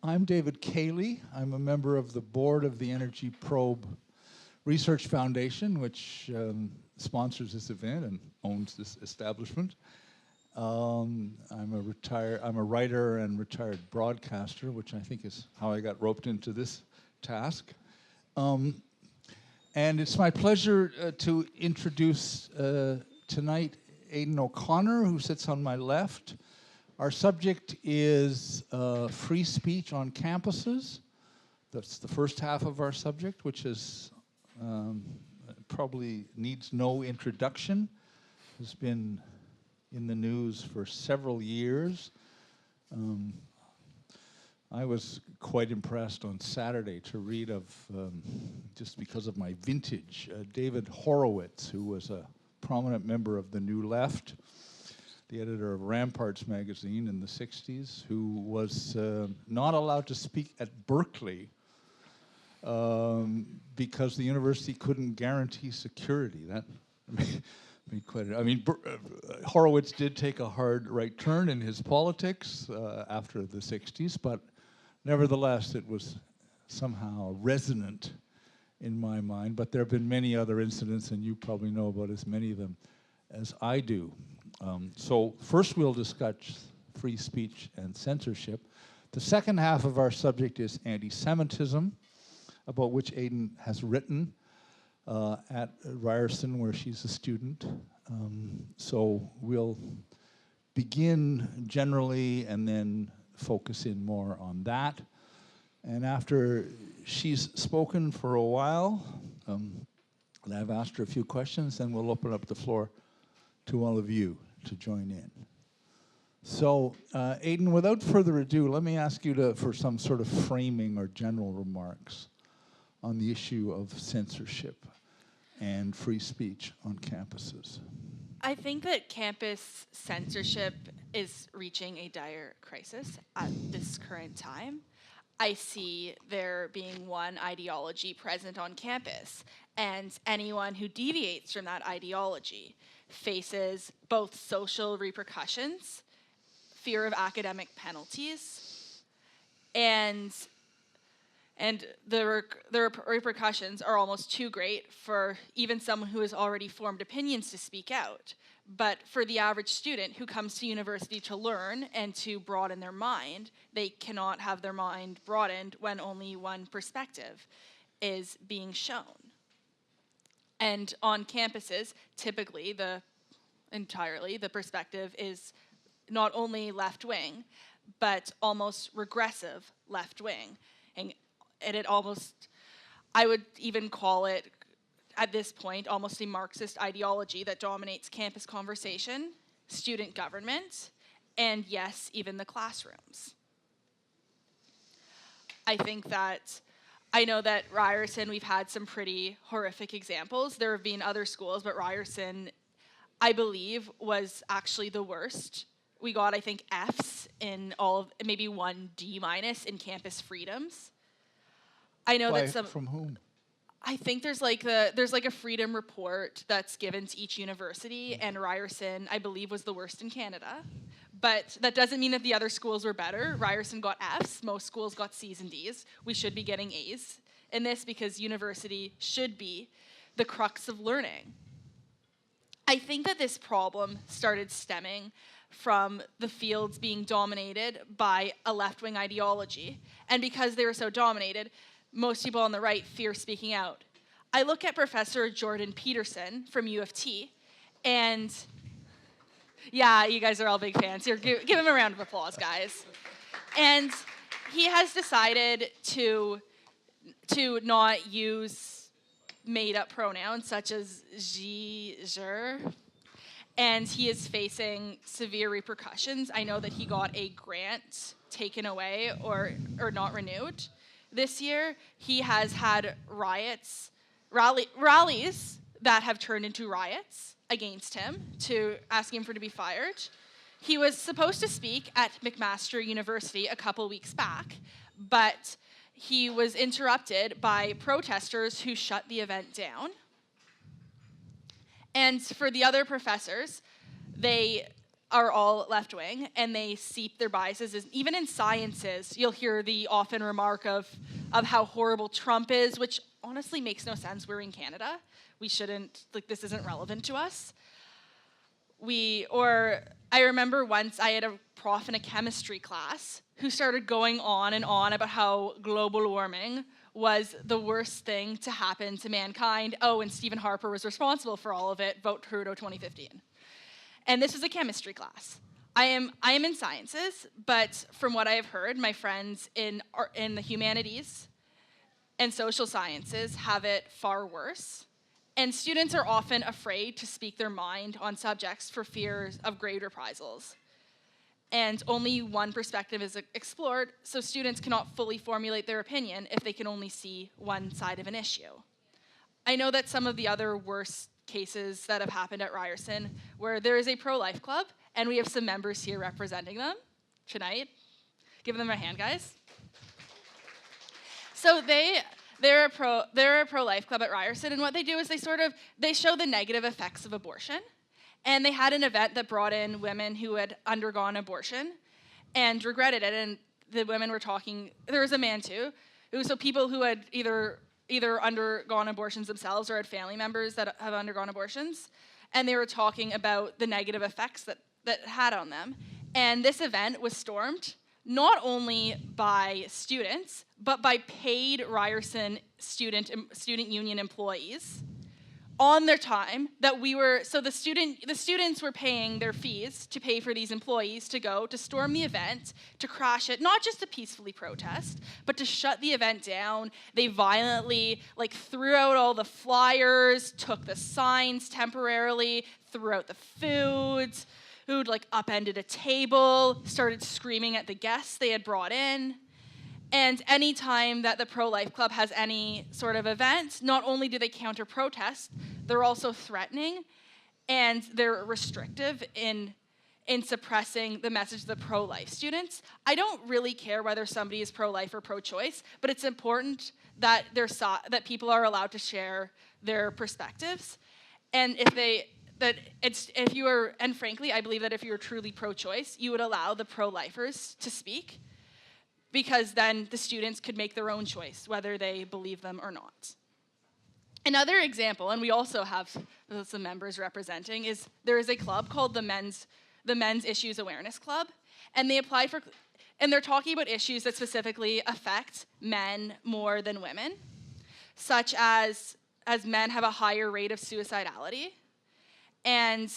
I'm David Cayley. I'm a member of the board of the Energy Probe Research Foundation, which sponsors this event and owns this establishment. I'm a writer and retired broadcaster, which I think is how I got roped into this task. And it's my pleasure to introduce tonight Aedan O'Connor, who sits on my left. Our subject is free speech on campuses. That's the first half of our subject, which is probably needs no introduction. Has been in the news for several years. I was quite impressed on Saturday to read of, just because of my vintage, David Horowitz, who was a prominent member of the New Left, the editor of Ramparts magazine in the 60s, who was not allowed to speak at Berkeley because the university couldn't guarantee security. That made quite I mean, Horowitz did take a hard right turn in his politics after the 60s, but nevertheless, it was somehow resonant in my mind. But there have been many other incidents, and you probably know about as many of them as I do. So first we'll discuss free speech and censorship. The second half of our subject is anti-Semitism, about which Aedan has written at Ryerson, where she's a student. So we'll begin generally and then focus in more on that. And after she's spoken for a while, and I've asked her a few questions, then we'll open up the floor to all of you to join in. So, Aedan, without further ado, let me ask you for some sort of framing or general remarks on the issue of censorship and free speech on campuses. I think that campus censorship is reaching a dire crisis at this current time. I see there being one ideology present on campus, and anyone who deviates from that ideology faces both social repercussions, fear of academic penalties, and the repercussions are almost too great for even someone who has already formed opinions to speak out. But for the average student who comes to university to learn and to broaden their mind, they cannot have their mind broadened when only one perspective is being shown. And on campuses, typically the perspective is not only left-wing, but almost regressive left-wing. And it almost, I would even call it, at this point, almost a Marxist ideology that dominates campus conversation, student government, and yes, even the classrooms. I know that Ryerson, we've had some pretty horrific examples. There have been other schools, but Ryerson, I believe, was actually the worst. We got, I think, Fs in all of, maybe one D- in campus freedoms. I know that some... From whom? I think there's like a freedom report that's given to each university, and Ryerson, I believe, was the worst in Canada. But that doesn't mean that the other schools were better. Ryerson got Fs, most schools got Cs and Ds. We should be getting As in this because university should be the crux of learning. I think that this problem started stemming from the fields being dominated by a left-wing ideology. And because they were so dominated, most people on the right fear speaking out. I look at Professor Jordan Peterson from U of T, and yeah, you guys are all big fans. Here, give him a round of applause, guys. And he has decided to not use made-up pronouns such as she, her, and he is facing severe repercussions. I know that he got a grant taken away or not renewed. This year, he has had rallies that have turned into riots against him to ask him to be fired. He was supposed to speak at McMaster University a couple weeks back, but he was interrupted by protesters who shut the event down. And for the other professors, they are all left-wing, and they seep their biases. Even in sciences, you'll hear the often remark of how horrible Trump is, which honestly makes no sense. We're in Canada. We shouldn't, like, this isn't relevant to us. I remember once I had a prof in a chemistry class who started going on and on about how global warming was the worst thing to happen to mankind. Oh, and Stephen Harper was responsible for all of it. Vote Trudeau 2015. And this was a chemistry class. I am in sciences, but from what I have heard, my friends in the humanities and social sciences have it far worse. And students are often afraid to speak their mind on subjects for fears of grade reprisals. And only one perspective is explored, so students cannot fully formulate their opinion if they can only see one side of an issue. I know that some of the other worst cases that have happened at Ryerson, where there is a pro-life club, and we have some members here representing them tonight. Give them a hand, guys. So they're a pro-life club at Ryerson, and what they do is they show the negative effects of abortion. And they had an event that brought in women who had undergone abortion and regretted it. And the women were talking, there was a man too, so people who had either undergone abortions themselves or had family members that have undergone abortions. And they were talking about the negative effects that it had on them. And this event was stormed not only by students, but by paid Ryerson student union employees on their time that the students were paying their fees to pay for these employees to go to storm the event, to crash it, not just to peacefully protest, but to shut the event down. They violently threw out all the flyers, took the signs temporarily, threw out the foods, who'd upended a table, started screaming at the guests they had brought in. And any time that the Pro-Life Club has any sort of event, not only do they counter-protest, they're also threatening, and they're restrictive in suppressing the message of the pro-life students. I don't really care whether somebody is pro-life or pro-choice, but it's important that that people are allowed to share their perspectives. And frankly, I believe that if you were truly pro-choice, you would allow the pro-lifers to speak, because then the students could make their own choice, whether they believe them or not. Another example, and we also have some members representing, is there is a club called the Men's Issues Awareness Club, and they applied for, and they're talking about issues that specifically affect men more than women, such as men have a higher rate of suicidality, and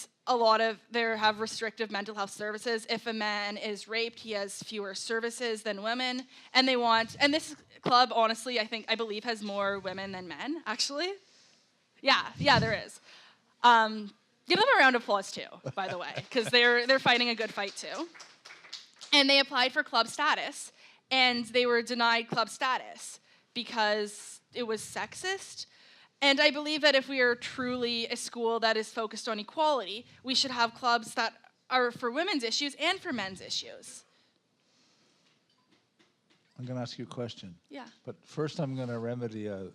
they have restrictive mental health services. If a man is raped, he has fewer services than women. And this club, honestly, I believe has more women than men, actually. Yeah, there is. Give them a round of applause too, by the way, because they're fighting a good fight too. And they applied for club status, and they were denied club status because it was sexist. And I believe that if we are truly a school that is focused on equality, we should have clubs that are for women's issues and for men's issues. I'm going to ask you a question. Yeah. But first I'm going to remedy a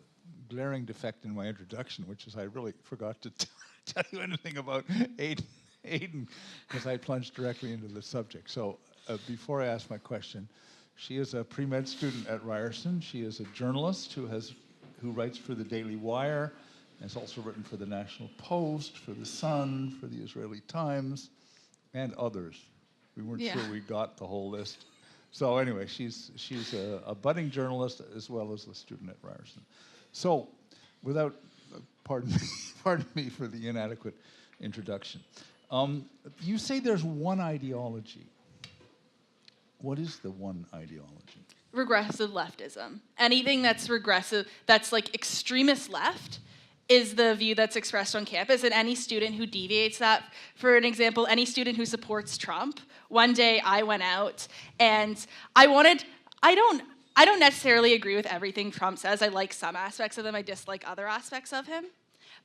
glaring defect in my introduction, which is I really forgot to tell you anything about Aedan, because I plunged directly into the subject. So before I ask my question, she is a pre-med student at Ryerson. She is a journalist who writes for the Daily Wire, and has also written for the National Post, for the Sun, for the Israeli Times, and others. We weren't sure we got the whole list. So anyway, she's a budding journalist as well as a student at Ryerson. So, without, pardon me for the inadequate introduction. You say there's one ideology. What is the one ideology? Regressive leftism. Anything that's regressive, that's extremist left, is the view that's expressed on campus, and any student who deviates that, for an example, any student who supports Trump. One day I went out and I don't necessarily agree with everything Trump says. I like some aspects of him, I dislike other aspects of him.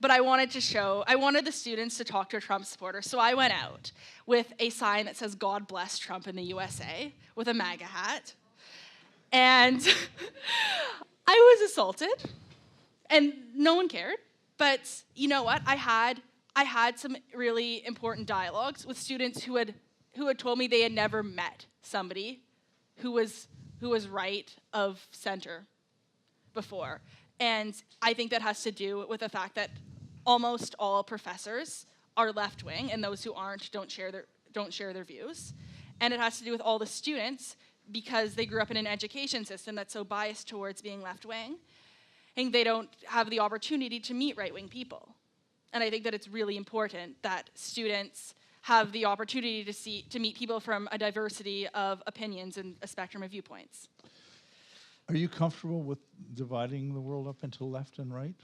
But I wanted the students to talk to a Trump supporter, so I went out with a sign that says, "God bless Trump in the USA," with a MAGA hat. And I was assaulted, and no one cared. But you know what? I had some really important dialogues with students who had who had told me they had never met somebody who was right of center before. And I think that has to do with the fact that almost all professors are left-wing, and those who aren't don't share their views. And it has to do with all the students, because they grew up in an education system that's so biased towards being left-wing, and they don't have the opportunity to meet right-wing people. And I think that it's really important that students have the opportunity to meet people from a diversity of opinions and a spectrum of viewpoints. Are you comfortable with dividing the world up into left and right?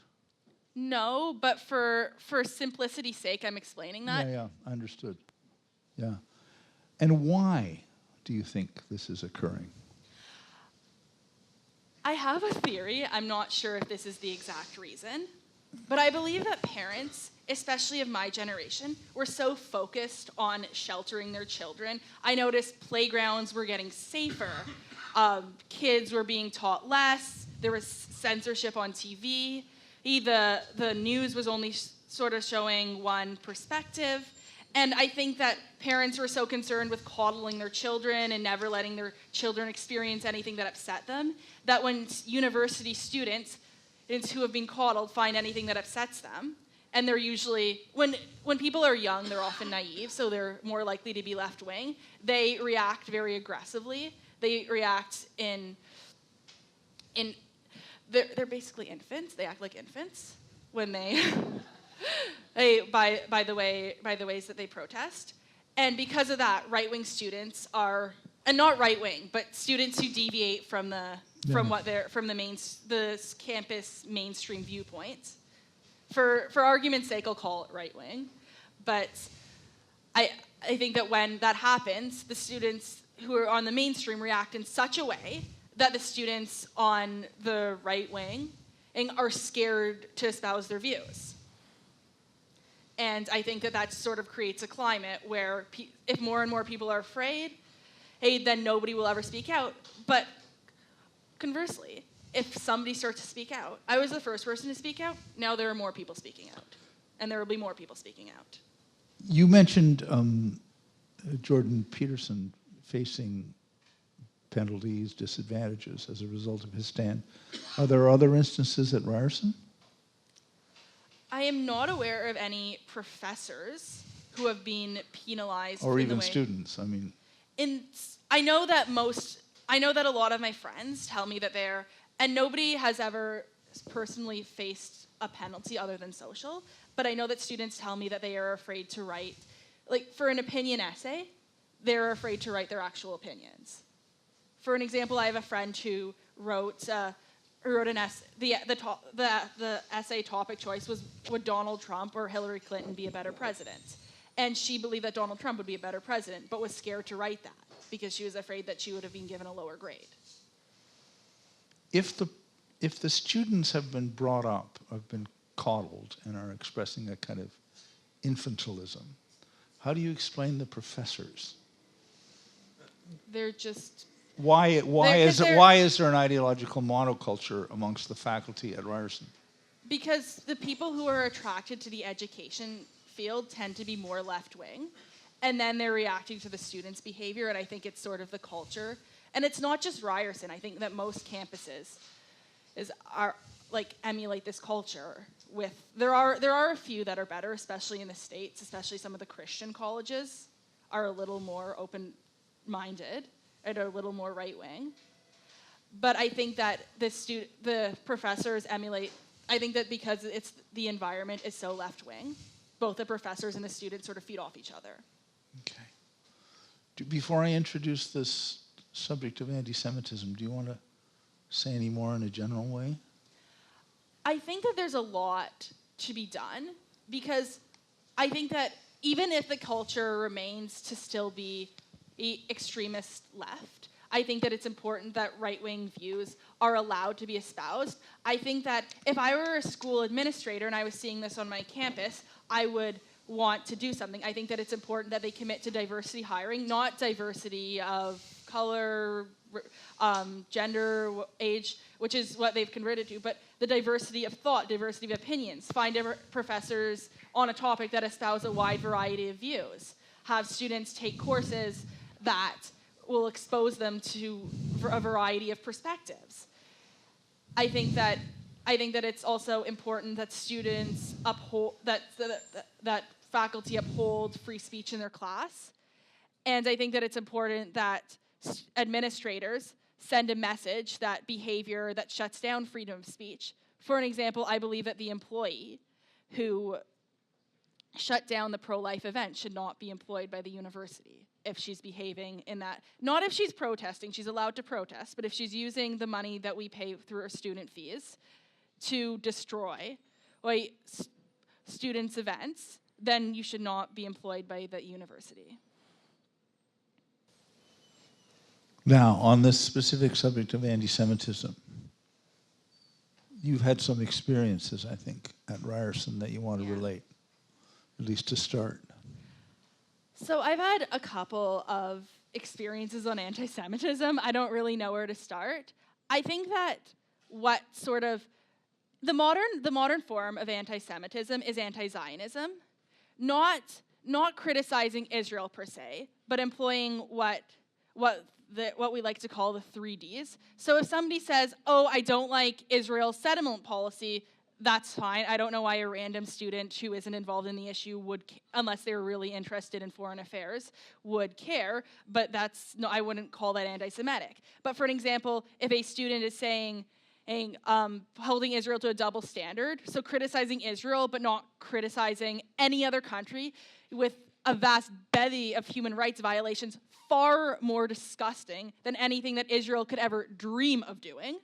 No, but for simplicity's sake, I'm explaining that. Yeah, understood. Yeah. And why do you think this is occurring? I have a theory. I'm not sure if this is the exact reason, but I believe that parents, especially of my generation, were so focused on sheltering their children. I noticed playgrounds were getting safer. Kids were being taught less. There was censorship on TV. The news was only sort of showing one perspective. And I think that parents were so concerned with coddling their children and never letting their children experience anything that upset them, that when university students who have been coddled find anything that upsets them, and they're usually, when people are young, they're often naive, so they're more likely to be left-wing, they react very aggressively. They react they're basically infants. They act like infants when they by the ways that they protest. And because of that, right-wing students are, and not right-wing, but students who deviate from the campus mainstream viewpoints. For argument's sake, I'll call it right-wing. But I think that when that happens, the students who are on the mainstream react in such a way that the students on the right wing are scared to espouse their views. And I think that sort of creates a climate where if more and more people are afraid, then nobody will ever speak out. But conversely, if somebody starts to speak out, I was the first person to speak out, now there are more people speaking out. And there will be more people speaking out. You mentioned Jordan Peterson facing penalties, disadvantages as a result of his stand. Are there other instances at Ryerson? I am not aware of any professors who have been penalized. Or even students, I mean. I know that a lot of my friends tell me that and nobody has ever personally faced a penalty other than social, but I know that students tell me that they are afraid to write, like for an opinion essay, they're afraid to write their actual opinions. For an example, I have a friend who wrote an essay. The essay topic choice was, would Donald Trump or Hillary Clinton be a better president? And she believed that Donald Trump would be a better president, but was scared to write that because she was afraid that she would have been given a lower grade. If the students have been brought up, have been coddled, and are expressing a kind of infantilism, how do you explain the professors? They're just... Why is there an ideological monoculture amongst the faculty at Ryerson? Because the people who are attracted to the education field tend to be more left-wing, and then they're reacting to the students' behavior, and I think it's sort of the culture. And it's not just Ryerson. I think that most campuses emulate this culture. There are a few that are better, especially in the States, especially some of the Christian colleges are a little more open-minded and are a little more right-wing. But I think that the professors emulate, I think that because the environment is so left-wing, both the professors and the students sort of feed off each other. Okay. Before I introduce this subject of anti-Semitism, do you want to say any more in a general way? I think that there's a lot to be done, because I think that even if the culture remains to still be extremist left, I think that it's important that right-wing views are allowed to be espoused. I think that if I were a school administrator and I was seeing this on my campus, I would want to do something. I think that it's important that they commit to diversity hiring, not diversity of color, gender, age, which is what they've converted to, but the diversity of thought, diversity of opinions. Find professors on a topic that espouse a wide variety of views. have students take courses that will expose them to a variety of perspectives. I think that it's also important that students uphold, that faculty uphold free speech in their class. And I think that it's important that administrators send a message that behavior that shuts down freedom of speech. For an example, I believe that the employee who shut down the pro-life event should not be employed by the university if she's behaving in that. Not if she's protesting, she's allowed to protest, but if she's using the money that we pay through our student fees to destroy students' events, then you should not be employed by the university. Now, on this specific subject of anti-Semitism, you've had some experiences, I think, at Ryerson that you want to relate, at least to start. So I've had a couple of experiences on anti-Semitism. I don't really know where to start. I think that what sort of the modern form of anti-Semitism is anti-Zionism, not criticizing Israel per se, but employing what we like to call the 3 Ds. So if somebody says, "Oh, I don't like Israel's settlement policy," that's fine. I don't know why a random student who isn't involved in the issue would, unless they were really interested in foreign affairs, would care. But I wouldn't call that anti-Semitic. But for an example, if a student is saying, holding Israel to a double standard, so criticizing Israel but not criticizing any other country with a vast bevy of human rights violations, far more disgusting than anything that Israel could ever dream of doing.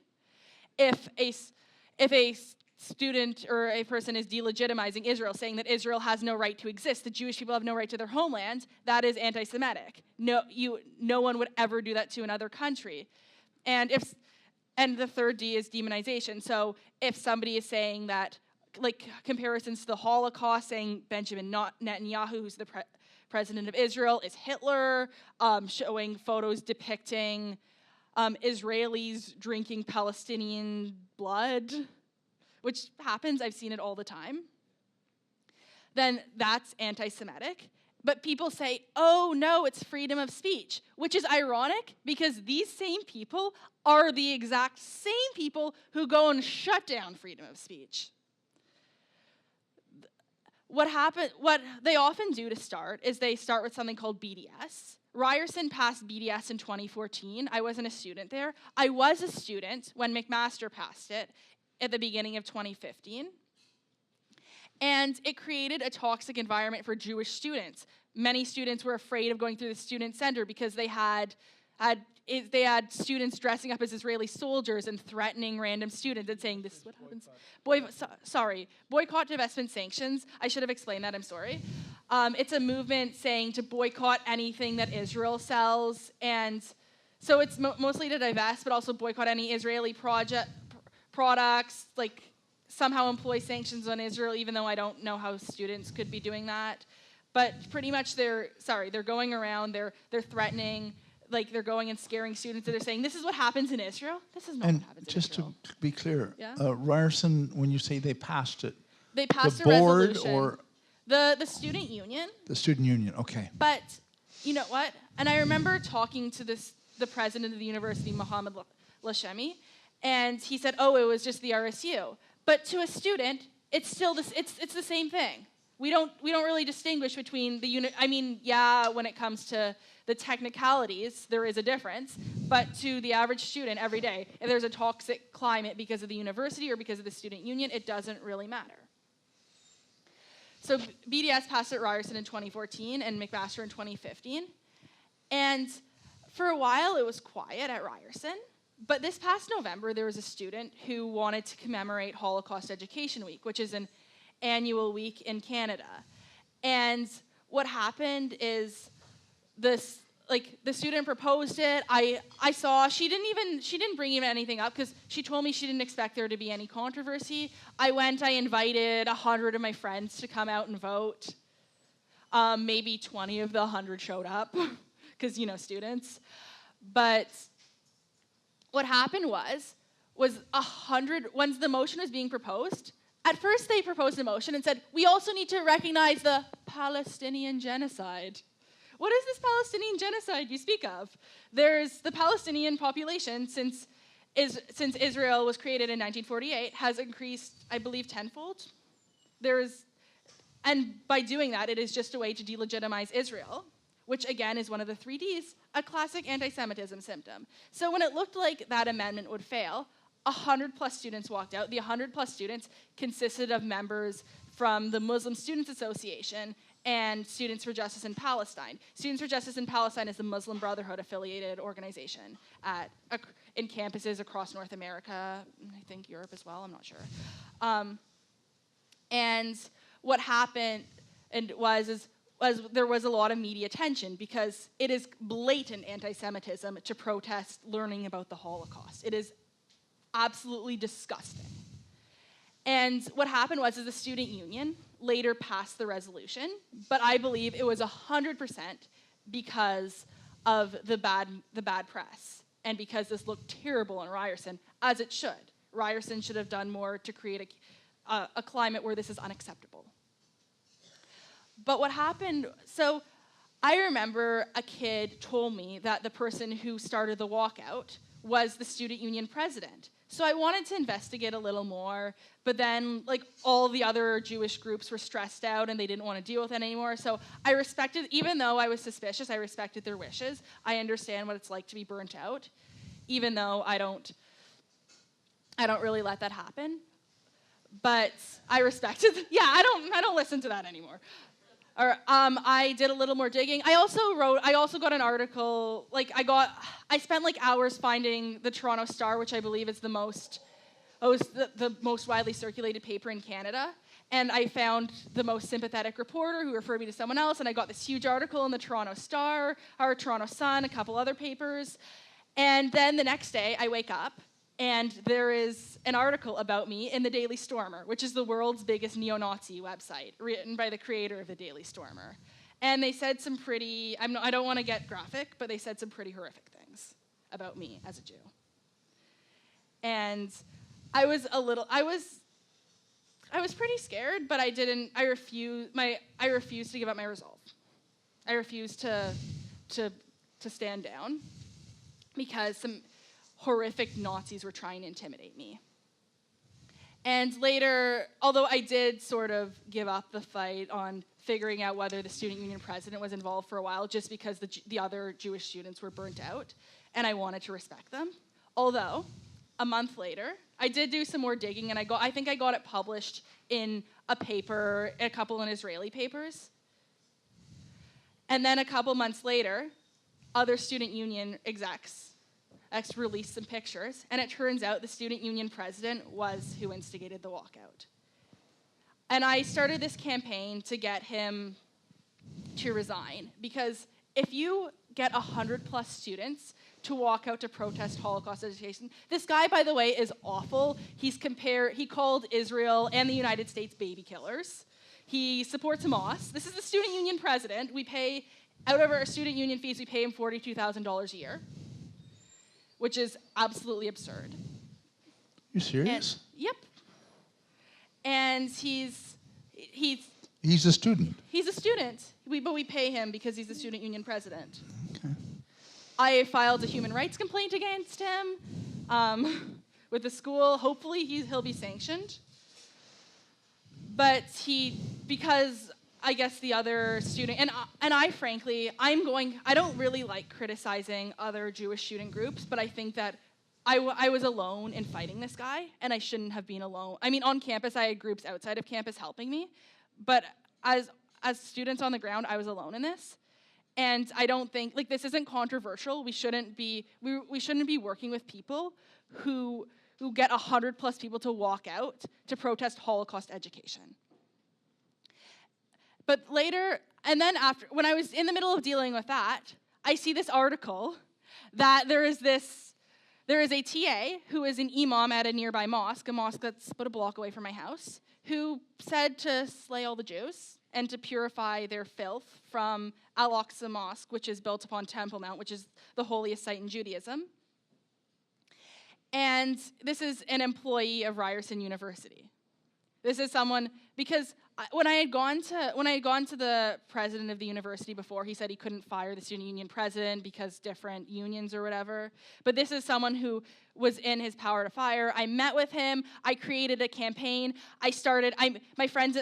If a student or a person is delegitimizing Israel, saying that Israel has no right to exist, the Jewish people have no right to their homeland, that is anti-Semitic. No one would ever do that to another country. And the 3rd D is demonization. So if somebody is saying that, like comparisons to the Holocaust, saying Benjamin Netanyahu, who's the president of Israel, is Hitler, showing photos depicting Israelis drinking Palestinian blood, which happens, I've seen it all the time, then that's anti-Semitic. But people say, "Oh no, it's freedom of speech," which is ironic because these same people are the exact same people who go and shut down freedom of speech. What they often do to start is they start with something called BDS. Ryerson passed BDS in 2014. I wasn't a student there. I was a student when McMaster passed it at the beginning of 2015. And it created a toxic environment for Jewish students. Many students were afraid of going through the student center because they had students dressing up as Israeli soldiers and threatening random students and saying, "This is what happens." Boycott, divestment, sanctions. I should have explained that, I'm sorry. It's a movement saying to boycott anything that Israel sells. And so it's mostly to divest, but also boycott any Israeli products, like somehow employ sanctions on Israel, even though I don't know how students could be doing that. But pretty much they're going around, they're threatening, like they're going and scaring students, and they're saying, "This is what happens in Israel." This is not what happens in Israel. And just to be clear, Yeah? Ryerson, when you say they passed it, They passed the a board resolution. or the student union. The student union, okay. But you know what? And I remember talking to the president of the university, Mohammed Lashemi, and he said, "Oh, it was just the RSU." But to a student, it's still it's the same thing. We don't really distinguish between the unit. I mean, yeah, when it comes to the technicalities, there is a difference. But to the average student every day, if there's a toxic climate because of the university or because of the student union, it doesn't really matter. So BDS passed at Ryerson in 2014 and McMaster in 2015. And for a while, it was quiet at Ryerson. But this past November, there was a student who wanted to commemorate Holocaust Education Week, which is an annual week in Canada. And what happened is the student proposed it. I saw she didn't bring even anything up because she told me she didn't expect there to be any controversy. I invited 100 of my friends to come out and vote. Maybe 20 of the 100 showed up because, students. But what happened was 100, once the motion was being proposed, at first they proposed a motion and said, "We also need to recognize the Palestinian genocide." what is this Palestinian genocide you speak of? There's the Palestinian population since Israel was created in 1948 has increased, I believe, tenfold. And by doing that, it is just a way to delegitimize Israel, which again is one of the 3 Ds, a classic anti-Semitism symptom. So when it looked like that amendment would fail, 100+ students walked out. The 100+ students consisted of members from the Muslim Students Association and Students for Justice in Palestine. Students for Justice in Palestine is the Muslim Brotherhood affiliated organization in campuses across North America, I think Europe as well, I'm not sure. And what happened was there was a lot of media attention because it is blatant anti-Semitism to protest learning about the Holocaust. It is absolutely disgusting. And what happened was the student union later passed the resolution, but I believe it was 100% because of the bad press and because this looked terrible in Ryerson, as it should. Ryerson should have done more to create a climate where this is unacceptable. But what happened, so I remember a kid told me that the person who started the walkout was the student union president. So I wanted to investigate a little more, but then like all the other Jewish groups were stressed out and they didn't want to deal with it anymore. So I respected, even though I was suspicious, I respected their wishes. I understand what it's like to be burnt out, even though I don't really let that happen. But I respected, I don't listen to that anymore. I did a little more digging. I also got an article, I spent like hours finding the Toronto Star, which I believe is the most widely circulated paper in Canada. And I found the most sympathetic reporter who referred me to someone else, and I got this huge article in the Toronto Star, or Toronto Sun, a couple other papers. And then the next day, I wake up, and there is an article about me in the Daily Stormer, which is the world's biggest neo-Nazi website, written by the creator of the Daily Stormer. And they said some pretty, I don't want to get graphic, but they said some pretty horrific things about me as a Jew. And I was pretty scared, but I refused to give up my resolve. I refused to stand down because some horrific Nazis were trying to intimidate me. And later, although I did sort of give up the fight on figuring out whether the student union president was involved for a while, just because the other Jewish students were burnt out, and I wanted to respect them. Although, a month later, I did do some more digging, and I think I got it published in a paper, a couple in Israeli papers. And then a couple months later, other student union execs released some pictures, and it turns out the student union president was who instigated the walkout. And I started this campaign to get him to resign, because if you get 100+ students to walk out to protest Holocaust education, this guy, by the way, is awful. He called Israel and the United States baby killers. He supports Hamas. This is the student union president. We pay, out of our student union fees, we pay him $42,000 a year, which is absolutely absurd. You serious? Yep. And he's a student. He's a student, but we pay him because he's the student union president. Okay. I filed a human rights complaint against him with the school. Hopefully he'll be sanctioned. But because I guess the other student, and I frankly, I don't really like criticizing other Jewish student groups, but I think that I was alone in fighting this guy, and I shouldn't have been alone. I mean, on campus, I had groups outside of campus helping me, but as students on the ground, I was alone in this. And I don't think, this isn't controversial. We shouldn't be working with people who get 100+ people to walk out to protest Holocaust education. But later, and then after, when I was in the middle of dealing with that, I see this article that there is a TA who is an imam at a nearby mosque, a mosque that's about a block away from my house, who said to slay all the Jews and to purify their filth from Al-Aqsa Mosque, which is built upon Temple Mount, which is the holiest site in Judaism. And this is an employee of Ryerson University. This is someone because when I had gone to the president of the university before, he said he couldn't fire the student union president because different unions or whatever. But this is someone who was in his power to fire. I met with him. I created a campaign. My friend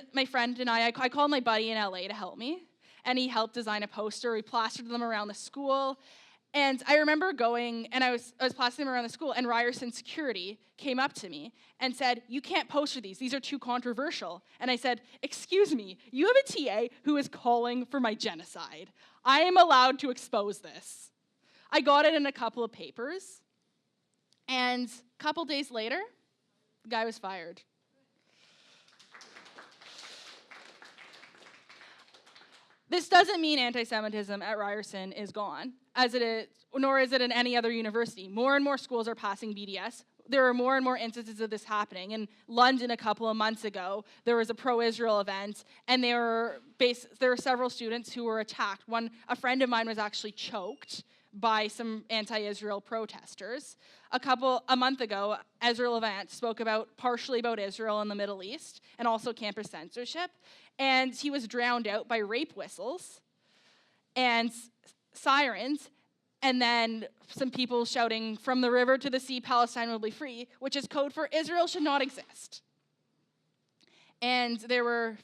and I called my buddy in LA to help me, and he helped design a poster. We plastered them around the school. And I remember going, and I was plastering them around the school, and Ryerson security came up to me and said, "You can't poster these. These are too controversial." And I said, "Excuse me, you have a TA who is calling for my genocide. I am allowed to expose this." I got it in a couple of papers, and a couple days later, the guy was fired. This doesn't mean anti-Semitism at Ryerson is gone, as it is, nor is it in any other university. More and more schools are passing BDS. There are more and more instances of this happening. In London a couple of months ago, there was a pro-Israel event, and there were several students who were attacked. A friend of mine was actually choked by some anti-Israel protesters. A month ago, Ezra Levant spoke partially about Israel and the Middle East, and also campus censorship, and he was drowned out by rape whistles and sirens, and then some people shouting, "From the river to the sea, Palestine will be free," which is code for Israel should not exist. And there were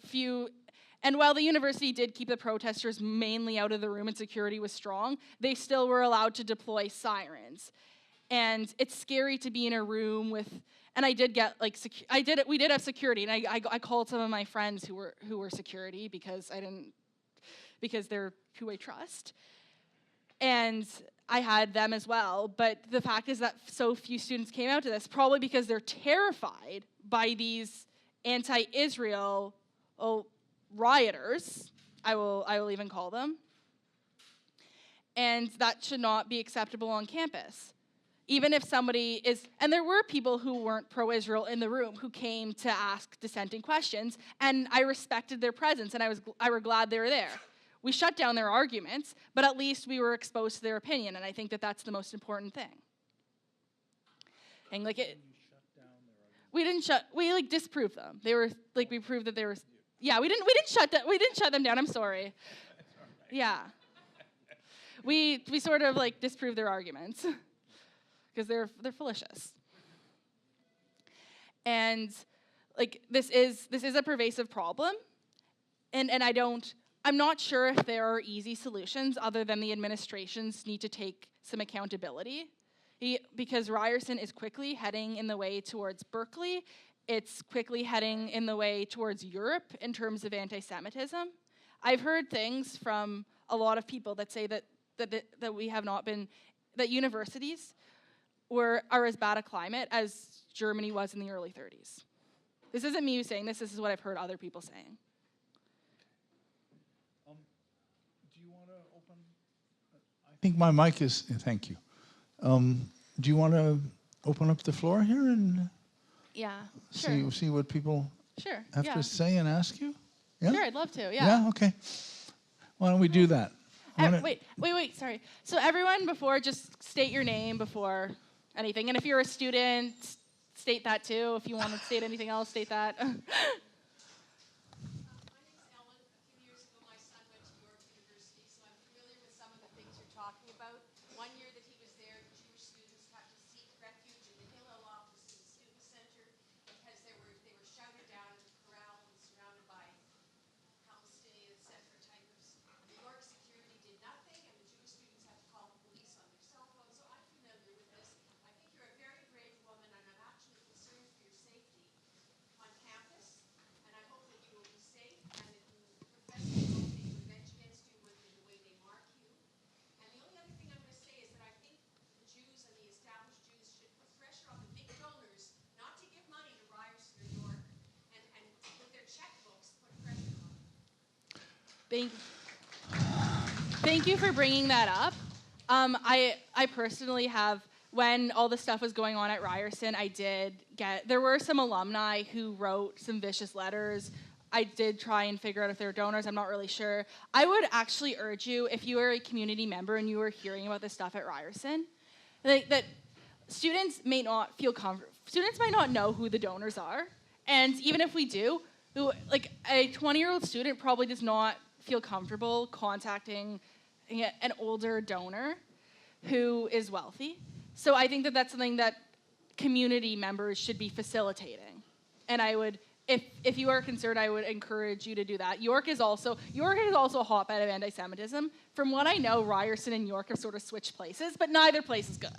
and while the university did keep the protesters mainly out of the room and security was strong, they still were allowed to deploy sirens. And it's scary to be in a room with, and I did get we did have security, and I called some of my friends who were security because they're who I trust. And I had them as well, but the fact is that so few students came out to this, probably because they're terrified by these anti-Israel rioters, I will even call them. And that should not be acceptable on campus. Even if somebody is, and there were people who weren't pro-Israel in the room who came to ask dissenting questions, and I respected their presence, and I were glad they were there. We shut down their arguments, but at least we were exposed to their opinion, and I think that that's the most important thing. And we disproved them. They were we proved that they were. Yeah, we didn't shut them down. I'm sorry. Yeah, we sort of disproved their arguments because they're fallacious. And this is a pervasive problem, and I'm not sure if there are easy solutions other than the administrations need to take some accountability, because Ryerson is quickly heading in the way towards Berkeley. It's quickly heading in the way towards Europe in terms of anti-Semitism. I've heard things from a lot of people that say that we have not been, that universities are as bad a climate as Germany was in the early 30s. This isn't me saying this is what I've heard other people saying. Do you want to open? I think my mic is, thank you. Do you want to open up the floor here and sure. see what people have to say and ask you? Yeah? Sure, I'd love to, Yeah, okay. Why don't we do that? Wait, sorry. So everyone, before, just state your name before anything. And if you're a student, state that too. If you want to state anything else, state that. Thank you for bringing that up. I personally have, when all the stuff was going on at Ryerson, there were some alumni who wrote some vicious letters. I did try and figure out if they were donors. I'm not really sure. I would actually urge you, if you are a community member and you are hearing about this stuff at Ryerson, that students may not feel comfortable. Students might not know who the donors are. And even if we do, who, like a 20-year-old student probably does not feel comfortable contacting an older donor who is wealthy. So I think that that's something that community members should be facilitating. And I would, if you are concerned, I would encourage you to do that. York is also a hotbed of anti-Semitism. From what I know, Ryerson and York have sort of switched places, but neither place is good.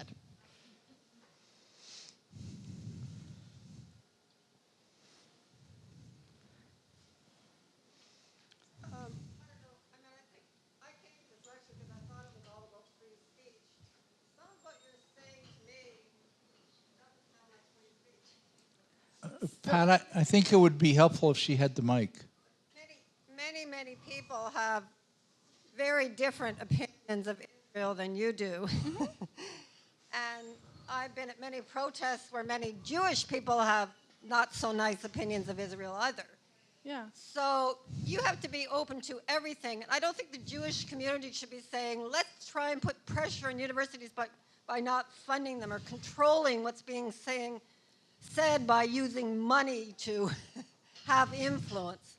Pat, I think it would be helpful if she had the mic. Many people have very different opinions of Israel than you do. And I've been at many protests where many Jewish people have not so nice opinions of Israel either. Yeah. So you have to be open to everything. And I don't think the Jewish community should be saying, let's try and put pressure on universities by not funding them or controlling what's being said by using money to have influence.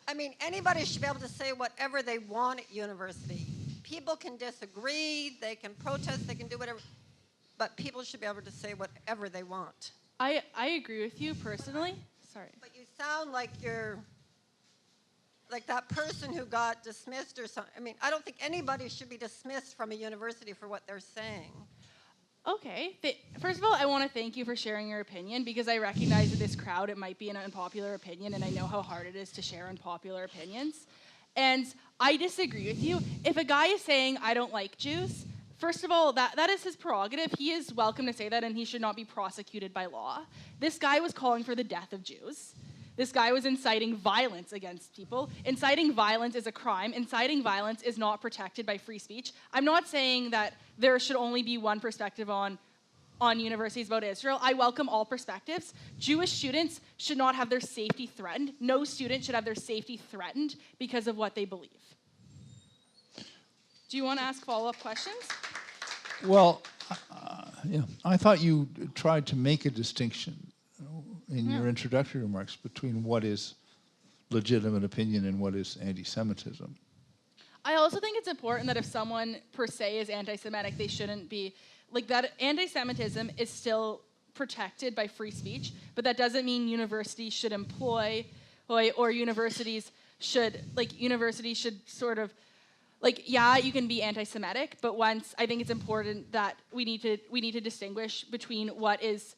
I mean, anybody should be able to say whatever they want at university. People can disagree, they can protest, they can do whatever, but people should be able to say whatever they want. I agree with you personally. Sorry. But you sound like you're like that person who got dismissed or something. I mean, I don't think anybody should be dismissed from a university for what they're saying. Okay. First of all, I want to thank you for sharing your opinion, because I recognize that this crowd, it might be an unpopular opinion, and I know how hard it is to share unpopular opinions. And I disagree with you. If a guy is saying, I don't like Jews, first of all, that is his prerogative. He is welcome to say that, and he should not be prosecuted by law. This guy was calling for the death of Jews. This guy was inciting violence against people. Inciting violence is a crime. Inciting violence is not protected by free speech. I'm not saying that there should only be one perspective on universities about Israel. I welcome all perspectives. Jewish students should not have their safety threatened. No student should have their safety threatened because of what they believe. Do you want to ask follow-up questions? Well, yeah, I thought you tried to make a distinction in your introductory remarks between what is legitimate opinion and what is anti-Semitism. I also think it's important that if someone per se is anti-Semitic, they shouldn't be, like that anti-Semitism is still protected by free speech, but that doesn't mean universities should employ, or universities should sort of, like, yeah, you can be anti-Semitic, but I think it's important that we need to distinguish between what is,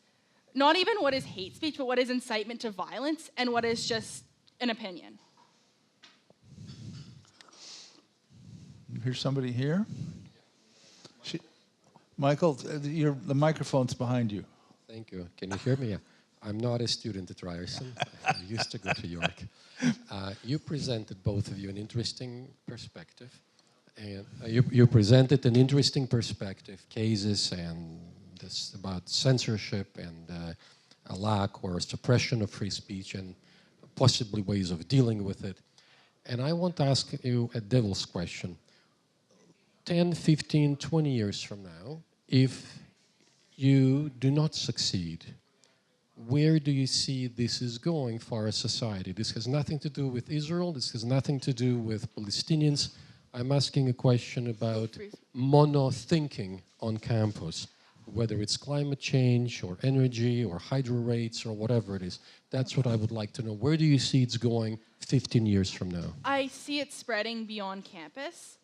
not even what is hate speech, but what is incitement to violence and what is just an opinion. Here's somebody here. Michael, the microphone's behind you. Thank you. Can you hear me? I'm not a student at Ryerson. I used to go to York. You presented, both of you, an interesting perspective. And you presented an interesting perspective, cases and this about censorship and a lack or a suppression of free speech and possibly ways of dealing with it. And I want to ask you a devil's question. 10, 15, 20 years from now, if you do not succeed, where do you see this is going for our society? This has nothing to do with Israel. This has nothing to do with Palestinians. I'm asking a question about mono-thinking on campus, whether it's climate change or energy or hydro rates or whatever it is. That's what I would like to know. Where do you see it's going 15 years from now? I see it spreading beyond campus.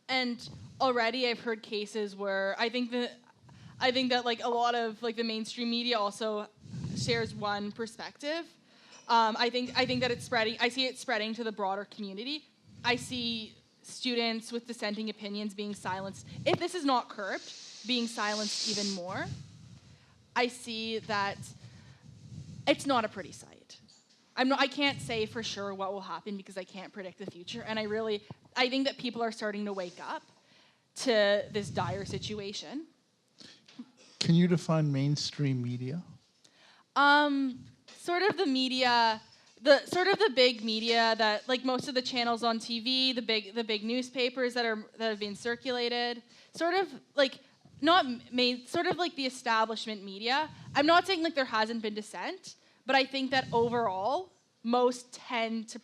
And already I've heard cases where I think that like a lot of like the mainstream media also shares one perspective. I think that it's spreading. I see it spreading to the broader community. I see students with dissenting opinions being silenced. If this is not curbed, being silenced even more. I see that it's not a pretty sight. I can't say for sure what will happen because I can't predict the future. And I think that people are starting to wake up to this dire situation. Can you define mainstream media? Sort of the media, the big media that, like most of the channels on TV, the big newspapers that have been circulated, sort of like sort of like the establishment media. I'm not saying like there hasn't been dissent, but I think that overall most tend to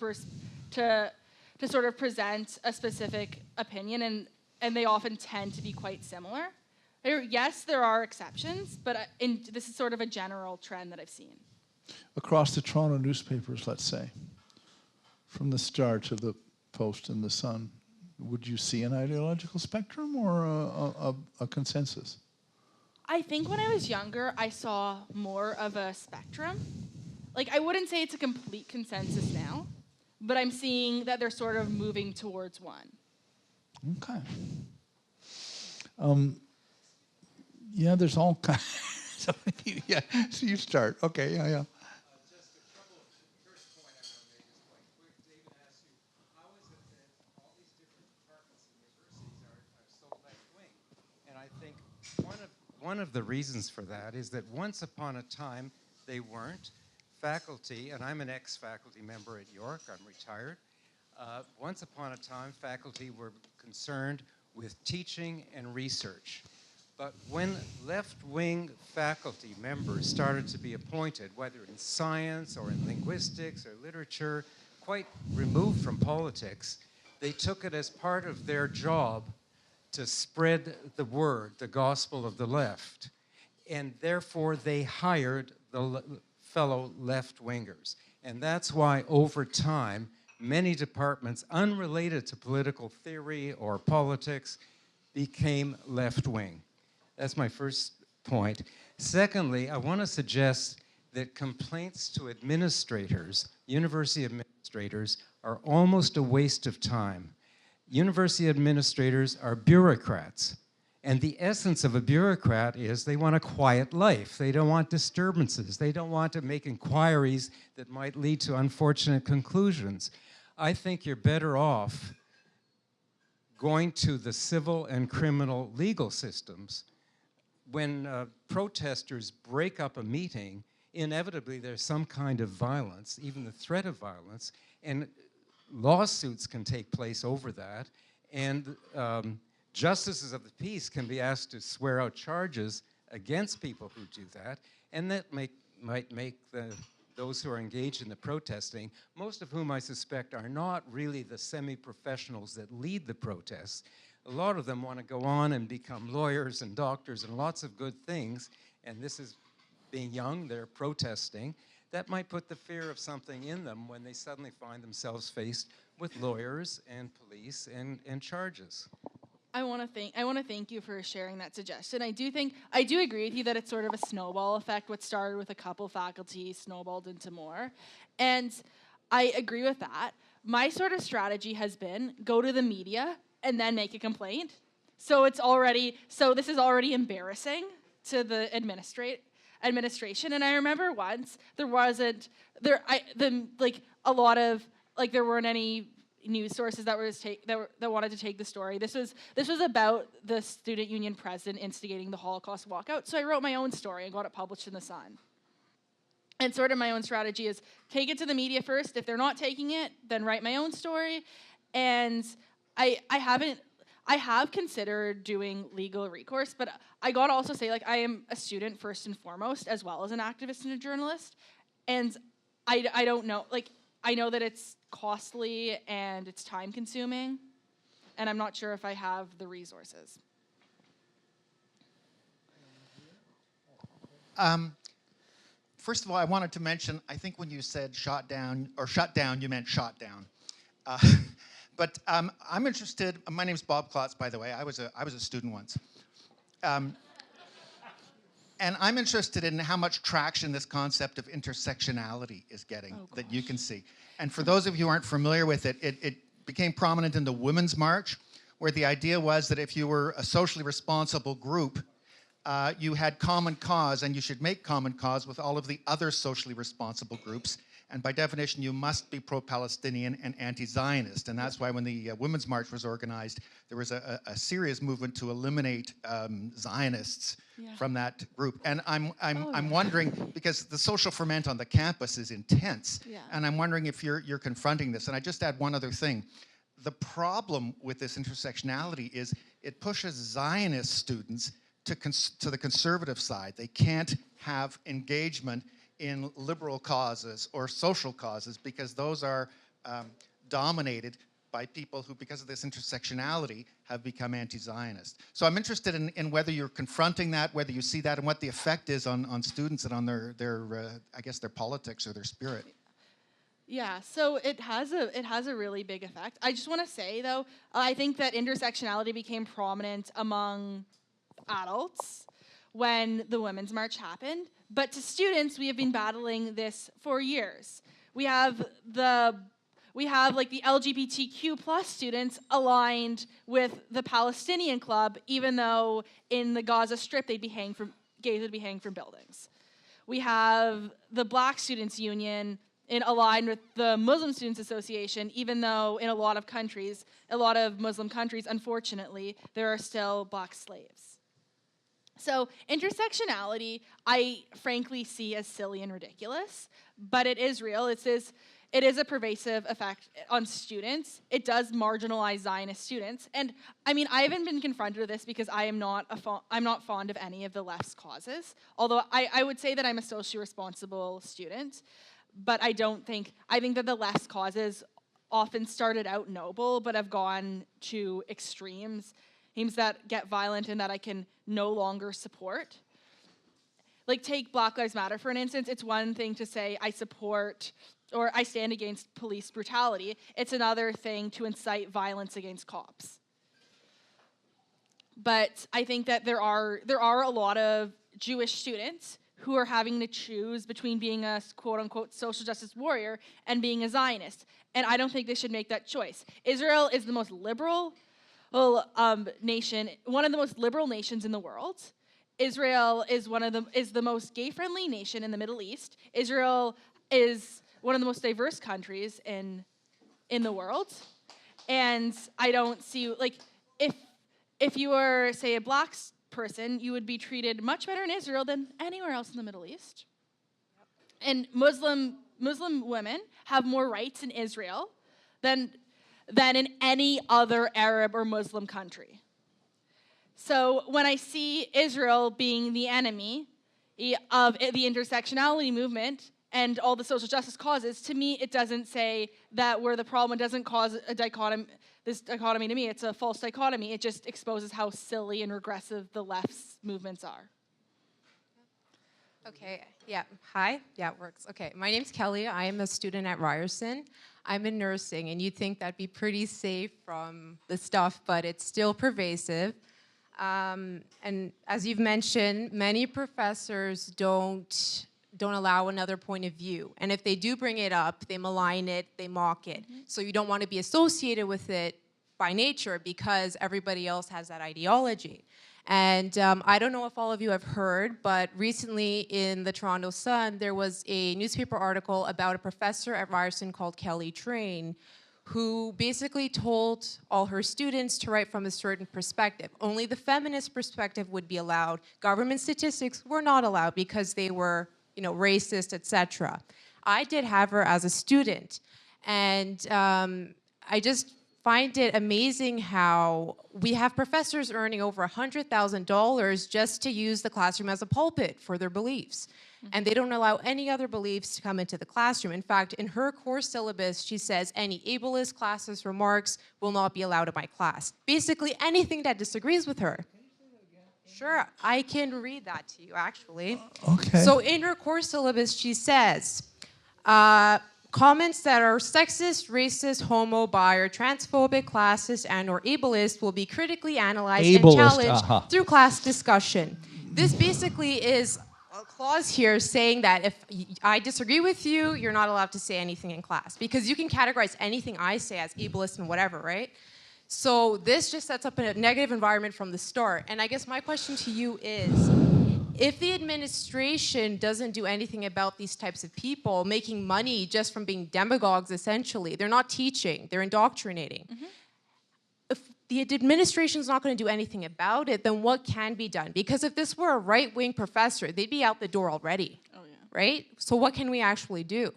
sort of present a specific opinion, and they often tend to be quite similar. Yes, there are exceptions, but this is sort of a general trend that I've seen. Across the Toronto newspapers, let's say, from the start of the Post and the Sun, would you see an ideological spectrum or a consensus? I think when I was younger, I saw more of a spectrum. Like, I wouldn't say it's a complete consensus now, but I'm seeing that they're sort of moving towards one. Okay. Yeah, there's all kinds. Yeah, so you start. Okay, yeah. Just a couple of first point I want to make is quite quick. David asked you, how is it that all these different departments and universities are so left-wing? And I think one of the reasons for that is that once upon a time they weren't. Faculty, and I'm an ex-faculty member at York, I'm retired. Once upon a time, faculty were concerned with teaching and research. But when left-wing faculty members started to be appointed, whether in science or in linguistics or literature, quite removed from politics, they took it as part of their job to spread the word, the gospel of the left. And therefore, they hired the fellow left-wingers. And that's why, over time, many departments unrelated to political theory or politics became left-wing. That's my first point. Secondly, I want to suggest that complaints to administrators, university administrators, are almost a waste of time. University administrators are bureaucrats. And the essence of a bureaucrat is they want a quiet life. They don't want disturbances. They don't want to make inquiries that might lead to unfortunate conclusions. I think you're better off going to the civil and criminal legal systems. When protesters break up a meeting, inevitably there's some kind of violence, even the threat of violence, and lawsuits can take place over that. And justices of the peace can be asked to swear out charges against people who do that, and that might make those who are engaged in the protesting, most of whom I suspect are not really the semi-professionals that lead the protests. A lot of them want to go on and become lawyers and doctors and lots of good things, and this is being young, they're protesting. That might put the fear of something in them when they suddenly find themselves faced with lawyers and police and charges. I want to thank you for sharing that suggestion. I do agree with you that it's sort of a snowball effect. What started with a couple faculty snowballed into more. And I agree with that. My sort of strategy has been go to the media and then make a complaint. So this is already embarrassing to the administration. And I remember once there weren't any news sources that wanted to take the story. This was about the student union president instigating the Holocaust walkout. So I wrote my own story and got it published in the Sun. And sort of my own strategy is take it to the media first. If they're not taking it, then write my own story. And I have considered doing legal recourse, but I gotta also say, I am a student first and foremost, as well as an activist and a journalist. And I don't know, I know that it's costly and it's time consuming, and I'm not sure if I have the resources. First of all, I wanted to mention, I think when you said shot down, you meant shot down. But I'm interested, my name's Bob Klotz, by the way. I was a student once. And I'm interested in how much traction this concept of intersectionality is getting that you can see. And for those of you who aren't familiar with it, it became prominent in the Women's March, where the idea was that if you were a socially responsible group, you had common cause, and you should make common cause with all of the other socially responsible groups. And by definition, you must be pro-Palestinian and anti-Zionist. And that's why when the Women's March was organized, there was a serious movement to eliminate Zionists from that group. And I'm wondering, because the social ferment on the campus is intense, and I'm wondering if you're confronting this. And I just add one other thing. The problem with this intersectionality is it pushes Zionist students to the conservative side. They can't have engagement in liberal causes or social causes, because those are dominated by people who, because of this intersectionality, have become anti-Zionist. So I'm interested in whether you're confronting that, whether you see that, and what the effect is on students and on their I guess, their politics or their spirit. Yeah, so it has a really big effect. I just want to say, though, I think that intersectionality became prominent among adults when the Women's March happened. But to students, we have been battling this for years. We have like the LGBTQ plus students aligned with the Palestinian Club, even though in the Gaza Strip gays would be hanging from buildings. We have the Black Students Union aligned with the Muslim Students Association, even though in a lot of Muslim countries, unfortunately, there are still black slaves. So intersectionality, I frankly see as silly and ridiculous, but it is real. It is a pervasive effect on students. It does marginalize Zionist students. And I mean, I haven't been confronted with this because I'm not fond of any of the left's causes, although I would say that I'm a socially responsible student. But I think that the left's causes often started out noble, but have gone to extremes that get violent and that I can no longer support. Like, take Black Lives Matter, for an instance. It's one thing to say I support or I stand against police brutality. It's another thing to incite violence against cops. But I think that there are a lot of Jewish students who are having to choose between being a quote-unquote social justice warrior and being a Zionist. And I don't think they should make that choice. Israel is the most liberal nation, one of the most liberal nations in the world. Israel is the most gay-friendly nation in the Middle East. Israel is one of the most diverse countries in the world. And I don't see, like, if you were, say, a black person, you would be treated much better in Israel than anywhere else in the Middle East. And Muslim women have more rights in Israel than in any other Arab or Muslim country. So when I see Israel being the enemy of the intersectionality movement and all the social justice causes, to me, it doesn't say that we're the problem. It doesn't cause this dichotomy to me. It's a false dichotomy. It just exposes how silly and regressive the left's movements are. Okay, yeah, hi, yeah, it works. Okay, my name's Kelly. I am a student at Ryerson. I'm in nursing, and you'd think that'd be pretty safe from the stuff, but it's still pervasive. And as you've mentioned, many professors don't allow another point of view. And if they do bring it up, they malign it, they mock it. Mm-hmm. So you don't want to be associated with it by nature because everybody else has that ideology. And I don't know if all of you have heard, but recently in the Toronto Sun, there was a newspaper article about a professor at Ryerson called Kelly Train, who basically told all her students to write from a certain perspective. Only the feminist perspective would be allowed. Government statistics were not allowed because they were, racist, etc. I did have her as a student, and I just find it amazing how we have professors earning over $100,000 just to use the classroom as a pulpit for their beliefs. Mm-hmm. And they don't allow any other beliefs to come into the classroom. In fact, in her course syllabus, she says any ableist, classist remarks will not be allowed in my class. Basically, anything that disagrees with her. Sure, I can read that to you, actually. Okay. So in her course syllabus, she says, comments that are sexist, racist, homo, bi, or transphobic, classist, and or ableist will be critically analyzed and challenged through class discussion. This basically is a clause here saying that if I disagree with you, you're not allowed to say anything in class, because you can categorize anything I say as ableist and whatever, right? So this just sets up a negative environment from the start. And I guess my question to you is, if the administration doesn't do anything about these types of people making money just from being demagogues, essentially, they're not teaching, they're indoctrinating. Mm-hmm. If the administration's not going to do anything about it, then what can be done? Because if this were a right-wing professor, they'd be out the door already, right? So what can we actually do?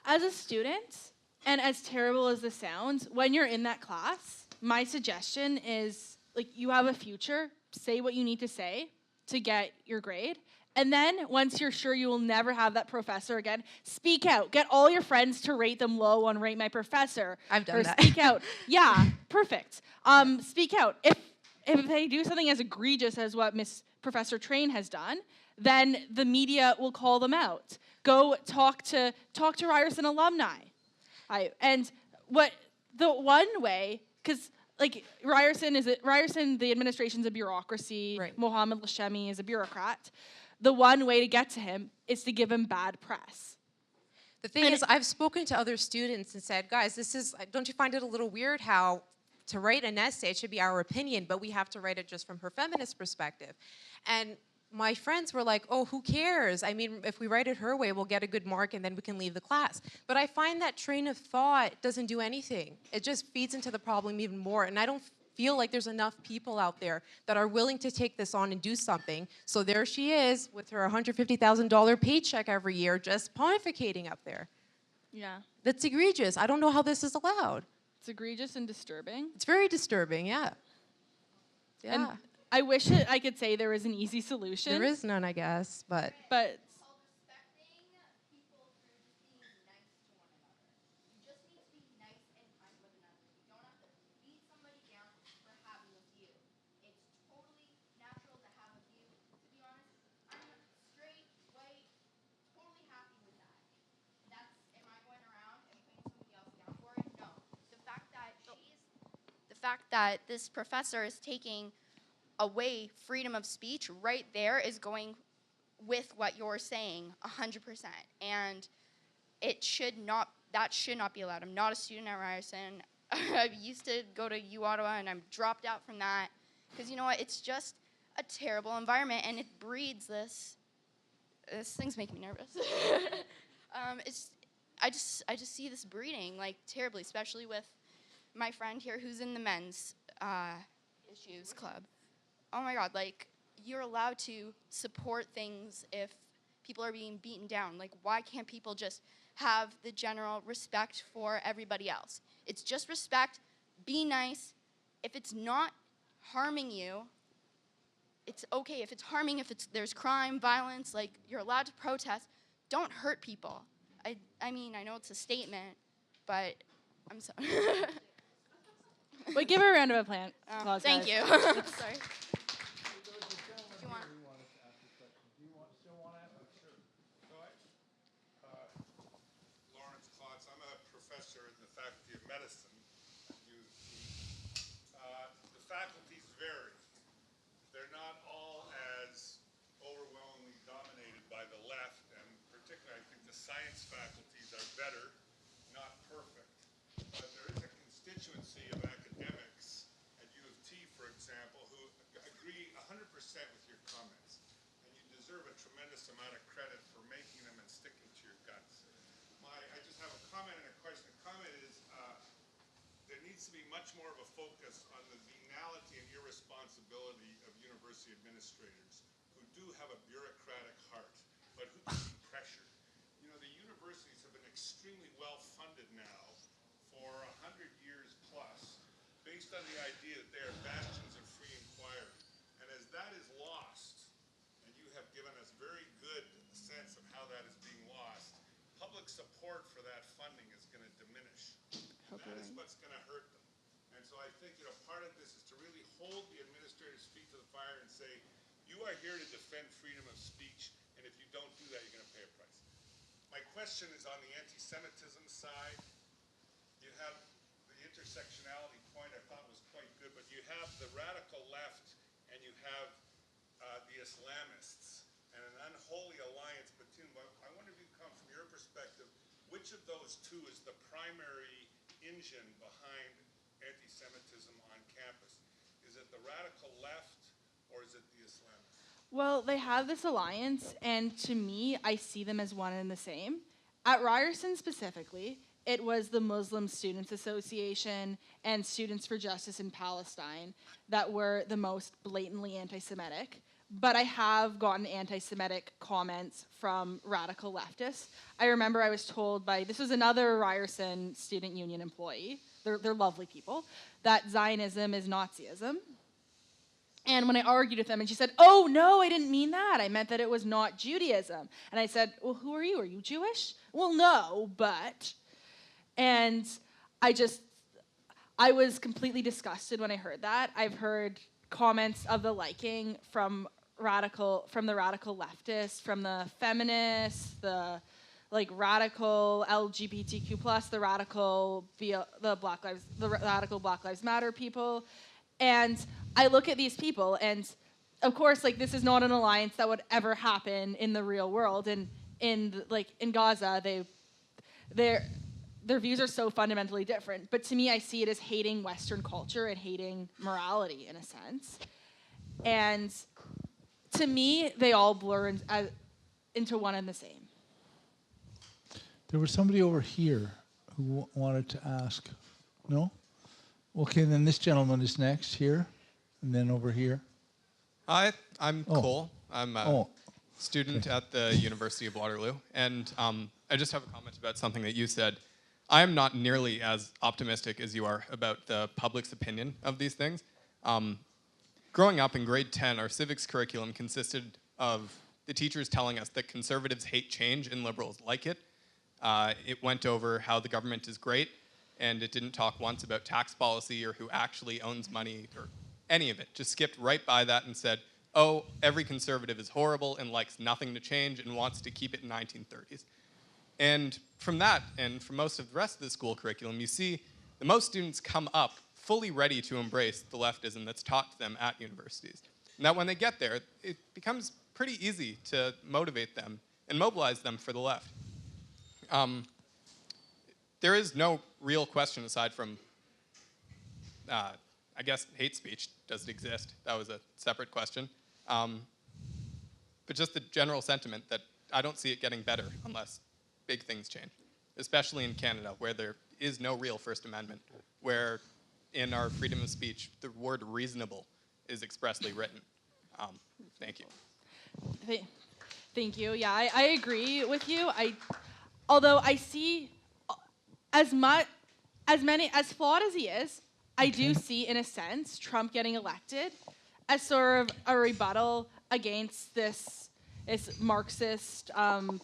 As a student, and as terrible as this sounds, when you're in that class, my suggestion is, like, you have a future. Say what you need to say to get your grade. And then once you're sure you will never have that professor again, speak out. Get all your friends to rate them low on Rate My Professor. I've done that. Speak out. Yeah, perfect. Speak out. If they do something as egregious as what Miss Professor Train has done, then the media will call them out. Go talk to Ryerson alumni. And what the one way, because like Ryerson, the administration's a bureaucracy. Right. Mohammed Lashemi is a bureaucrat. The one way to get to him is to give him bad press. The thing is, I've spoken to other students and said, guys, don't you find it a little weird how to write an essay, it should be our opinion, but we have to write it just from her feminist perspective. And my friends were like, oh, who cares? I mean, if we write it her way, we'll get a good mark and then we can leave the class. But I find that train of thought doesn't do anything. It just feeds into the problem even more. And I don't feel like there's enough people out there that are willing to take this on and do something. So there she is with her $150,000 paycheck every year just pontificating up there. Yeah. That's egregious. I don't know how this is allowed. It's egregious and disturbing. It's very disturbing, yeah. Yeah. And I wish I could say there was an easy solution. There is none, I guess, but But the fact that this professor is taking away freedom of speech right there is going with what you're saying 100%. And that should not be allowed. I'm not a student at Ryerson. I used to go to U Ottawa and I'm dropped out from that because you know what, it's just a terrible environment and it breeds this thing's making me nervous. I just see this breeding like terribly, especially with my friend here who's in the men's issues club. Oh my God, like you're allowed to support things if people are being beaten down. Like why can't people just have the general respect for everybody else? It's just respect, be nice. If it's not harming you, it's okay. If it's harming, there's crime, violence, like you're allowed to protest, don't hurt people. I mean, I know it's a statement, but I'm sorry. But give her a round of applause. Thank guys. you. Sorry. Do you want? Lawrence Klotz. I'm a professor in the Faculty of Medicine at UT. The faculties vary. They're not all as overwhelmingly dominated by the left, and particularly I think the science faculties are better, not perfect. But there is a constituency of academics at U of T, for example, who agree 100% with your comments. And you deserve a tremendous amount of credit for making them and sticking to your guts. I just have a comment and a question. The comment is there needs to be much more of a focus on the venality and irresponsibility of university administrators who do have a bureaucratic heart, but who can be pressured. You know, the universities have been extremely well funded now for 100 years plus, based on the idea that they are bastions of free inquiry. And as that is lost, and you have given us very good sense of how that is being lost, public support for that funding is going to diminish. That is what's going to hurt them. And so I think, you know, part of this is to really hold the administrators' feet to the fire and say, you are here to defend freedom of speech, and if you don't do that, you're going to pay a price. My question is on the anti-Semitism side. You have the intersectionality point I thought was quite good, but you have the radical left and you have the Islamists and an unholy alliance between them. I wonder if you come from your perspective, which of those two is the primary engine behind anti-Semitism on campus? Is it the radical left or is it the Islamists? Well, they have this alliance, and to me, I see them as one and the same. At Ryerson specifically, it was the Muslim Students Association and Students for Justice in Palestine that were the most blatantly anti-Semitic. But I have gotten anti-Semitic comments from radical leftists. I remember I was told this was another Ryerson Student Union employee, they're lovely people, that Zionism is Nazism. And when I argued with them, and she said, "Oh, no, I didn't mean that. I meant that it was not Judaism." And I said, "Well, who are you? Are you Jewish?" "Well, no, but..." And I was completely disgusted when I heard that. I've heard comments of the liking from the radical leftists, from the feminists, the radical LGBTQ+, the radical Black Lives Matter people. And I look at these people, and of course, this is not an alliance that would ever happen in the real world. And in Gaza, their views are so fundamentally different. But to me, I see it as hating Western culture and hating morality in a sense. And to me, they all blur into one and the same. There was somebody over here who wanted to ask. No? Okay, then this gentleman is next here, and then over here. Hi, I'm Cole. I'm a student Okay. at the University of Waterloo, and I just have a comment about something that you said. I am not nearly as optimistic as you are about the public's opinion of these things. Growing up in grade 10, our civics curriculum consisted of the teachers telling us that conservatives hate change and liberals like it. It went over how the government is great, and it didn't talk once about tax policy or who actually owns money or any of it. Just skipped right by that and said, oh, every conservative is horrible and likes nothing to change and wants to keep it in 1930s. And from that, and from most of the rest of the school curriculum, you see that most students come up fully ready to embrace the leftism that's taught to them at universities. And that when they get there, it becomes pretty easy to motivate them and mobilize them for the left. There is no real question aside from, I guess, hate speech. Does it exist? That was a separate question. But just the general sentiment that I don't see it getting better unless big things change, especially in Canada, where there is no real First Amendment, where in our freedom of speech, the word reasonable is expressly written. Thank you. Thank you. Yeah, I agree with you. Although I see as flawed as he is, I do see, in a sense, Trump getting elected as sort of a rebuttal against this Marxist,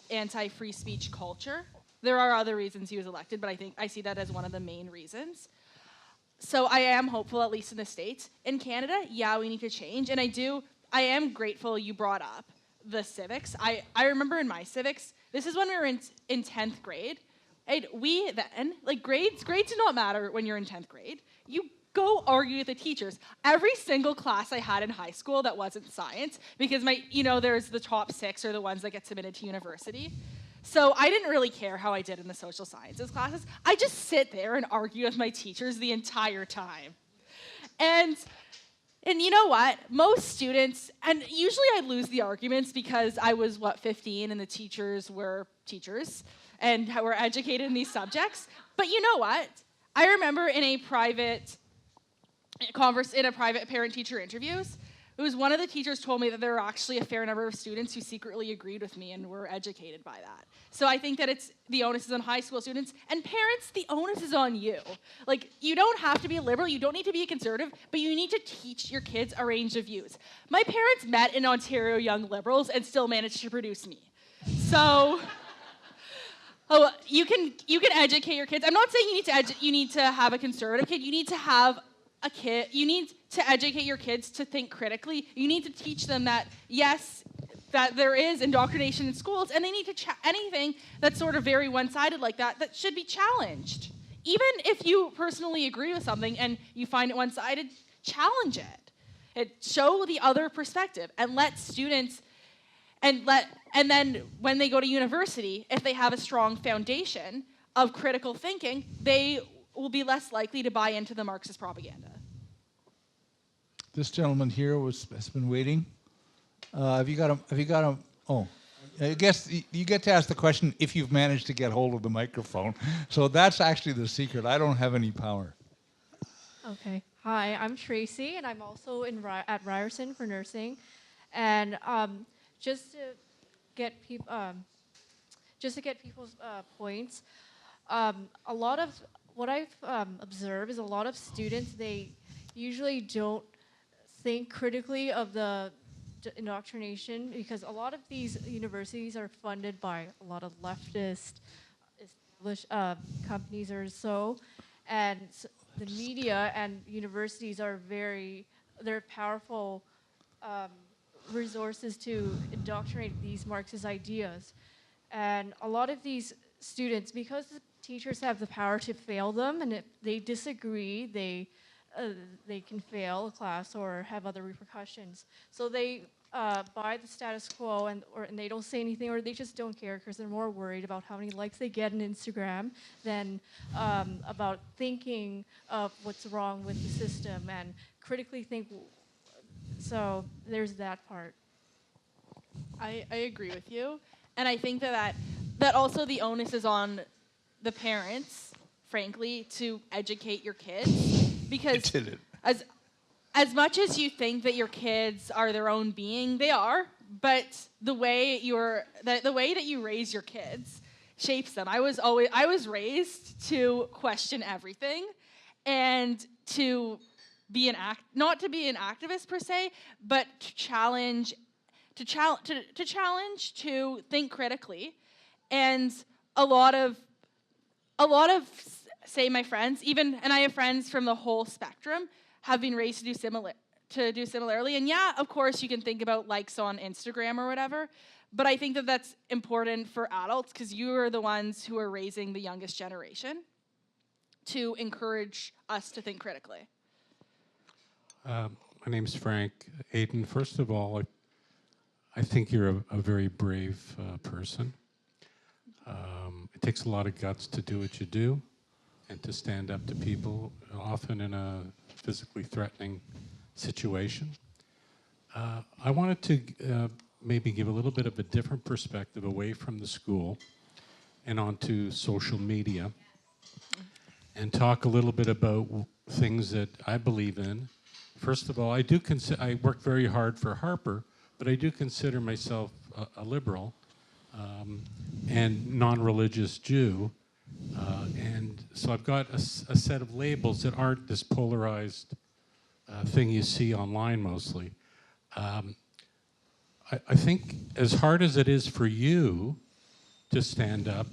anti-free speech culture. There are other reasons he was elected, but I see that as one of the main reasons. So I am hopeful, at least in the States. In Canada, yeah, we need to change. And I am grateful you brought up the civics. I remember in my civics, this is when we were in 10th grade. And we then, grades do not matter when you're in 10th grade. You go argue with the teachers. Every single class I had in high school that wasn't science, because there's the top 6 are the ones that get submitted to university. So I didn't really care how I did in the social sciences classes. I just sit there and argue with my teachers the entire time. And you know what? Most students, and usually I lose the arguments because I was, 15, and the teachers were teachers and were educated in these subjects. But you know what? I remember in a private parent-teacher interviews, it was one of the teachers told me that there were actually a fair number of students who secretly agreed with me and were educated by that. So I think that the onus is on high school students, and parents, the onus is on you. You don't have to be a liberal, you don't need to be a conservative, but you need to teach your kids a range of views. My parents met in Ontario Young Liberals and still managed to produce me. So, you can educate your kids. I'm not saying you need to have a conservative kid. You need to have a kid. You need to educate your kids to think critically. You need to teach them that, yes, that there is indoctrination in schools, and they need to anything that's sort of very one-sided like that should be challenged. Even if you personally agree with something and you find it one-sided, challenge it. Show the other perspective, and let students, and then when they go to university, if they have a strong foundation of critical thinking, they will be less likely to buy into the Marxist propaganda. This gentleman here has been waiting. Have you got him? Oh, I guess you get to ask the question if you've managed to get hold of the microphone. So that's actually the secret. I don't have any power. Okay. Hi, I'm Tracy, and I'm also at Ryerson for nursing. And just to get people's points, a lot of what I've observed is a lot of students, they usually don't think critically of the indoctrination, because a lot of these universities are funded by a lot of leftist established companies or so, and the media and universities are they're powerful resources to indoctrinate these Marxist ideas. And a lot of these students, because the teachers have the power to fail them, and if they disagree, they can fail a class or have other repercussions. So they buy the status quo, and they don't say anything, or they just don't care because they're more worried about how many likes they get on Instagram than about thinking of what's wrong with the system and critically think. So there's that part. I agree with you. And I think that also the onus is on the parents, frankly, to educate your kids. Because as much as you think that your kids are their own being, they are. But the way that you raise your kids shapes them. I was raised to question everything, and to be not to be an activist per se, but to challenge, to think critically. And a lot of say my friends, and I have friends from the whole spectrum, have been raised to do similarly. And yeah, of course, you can think about likes on Instagram or whatever, but I think that that's important for adults, because you are the ones who are raising the youngest generation, to encourage us to think critically. My name's Frank. Aedan, first of all, I think you're a very brave person. It takes a lot of guts to do what you do and to stand up to people, often in a physically threatening situation. I wanted to maybe give a little bit of a different perspective away from the school and onto social media, and talk a little bit about things that I believe in. First of all, I work very hard for Harper, but I do consider myself a liberal and non-religious Jew. And so I've got a set of labels that aren't this polarized thing you see online mostly. I think as hard as it is for you to stand up,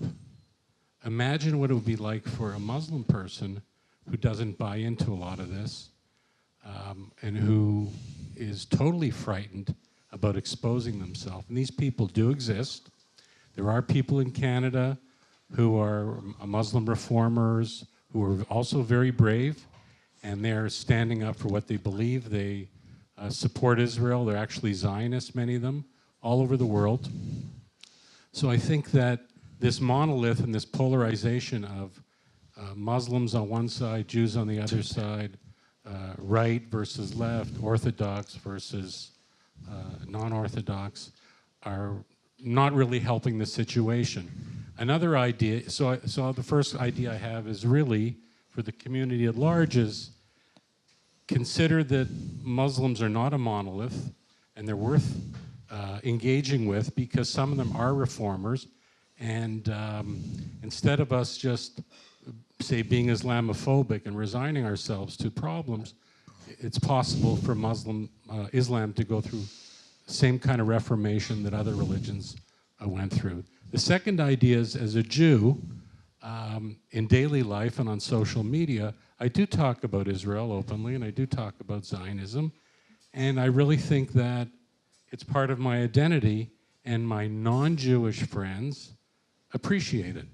imagine what it would be like for a Muslim person who doesn't buy into a lot of this, and who is totally frightened about exposing themselves. And these people do exist. There are people in Canada who are Muslim reformers, who are also very brave, and they're standing up for what they believe. They support Israel. They're actually Zionists, many of them, all over the world. So I think that this monolith and this polarization of Muslims on one side, Jews on the other side, right versus left, Orthodox versus non-Orthodox, are not really helping the situation. Another idea, so the first idea I have is really, for the community at large, is consider that Muslims are not a monolith, and they're worth engaging with, because some of them are reformers, and instead of us just, say, being Islamophobic and resigning ourselves to problems, it's possible for Islam to go through the same kind of reformation that other religions went through. The second idea is, as a Jew, in daily life and on social media, I do talk about Israel openly, and I do talk about Zionism, and I really think that it's part of my identity, and my non-Jewish friends appreciate it.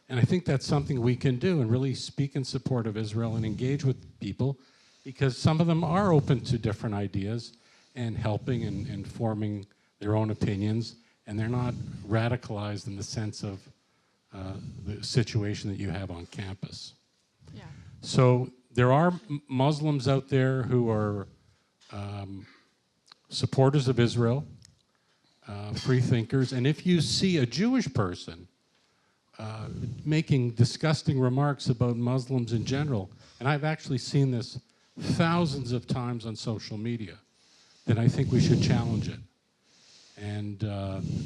And I think that's something we can do, and really speak in support of Israel and engage with people, because some of them are open to different ideas and helping and forming their own opinions, and they're not radicalized in the sense of the situation that you have on campus. Yeah. So there are Muslims out there who are supporters of Israel, free thinkers, and if you see a Jewish person making disgusting remarks about Muslims in general, and I've actually seen this thousands of times on social media, then I think we should challenge it. And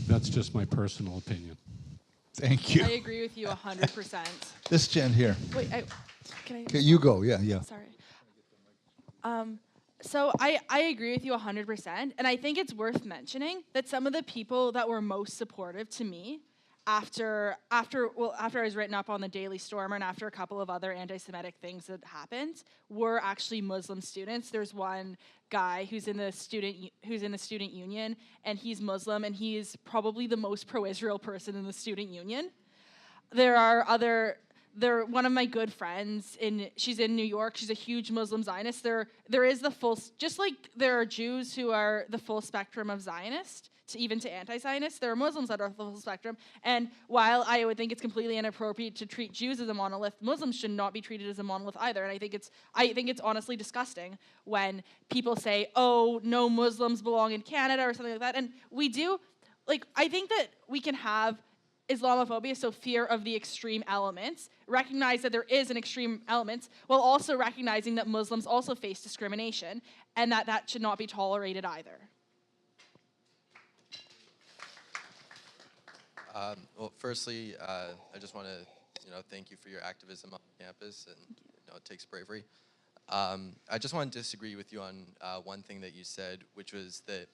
that's just my personal opinion. Thank you. I agree with you 100%. This gent here. Wait, can I? Okay, you go. Yeah. Sorry. So I agree with you 100%, and I think it's worth mentioning that some of the people that were most supportive to me after I was written up on the Daily Stormer and after a couple of other anti-Semitic things that happened were actually Muslim students. There's one guy who's in the student union, and he's Muslim, and he's probably the most pro-Israel person in the student union. They're one of my good friends. She's in New York. She's a huge Muslim Zionist. There is the full, just like there are Jews who are the full spectrum of Zionist, even to anti-Zionist, there are Muslims that are the full spectrum. And while I would think it's completely inappropriate to treat Jews as a monolith, Muslims should not be treated as a monolith either. And I think it's honestly disgusting when people say, "Oh, no Muslims belong in Canada" or something like that. And we do, I think that we can have Islamophobia, so fear of the extreme elements, recognize that there is an extreme element, while also recognizing that Muslims also face discrimination, and that should not be tolerated either. Well, firstly, I just want to, thank you for your activism on campus, and it takes bravery. I just want to disagree with you on one thing that you said, which was that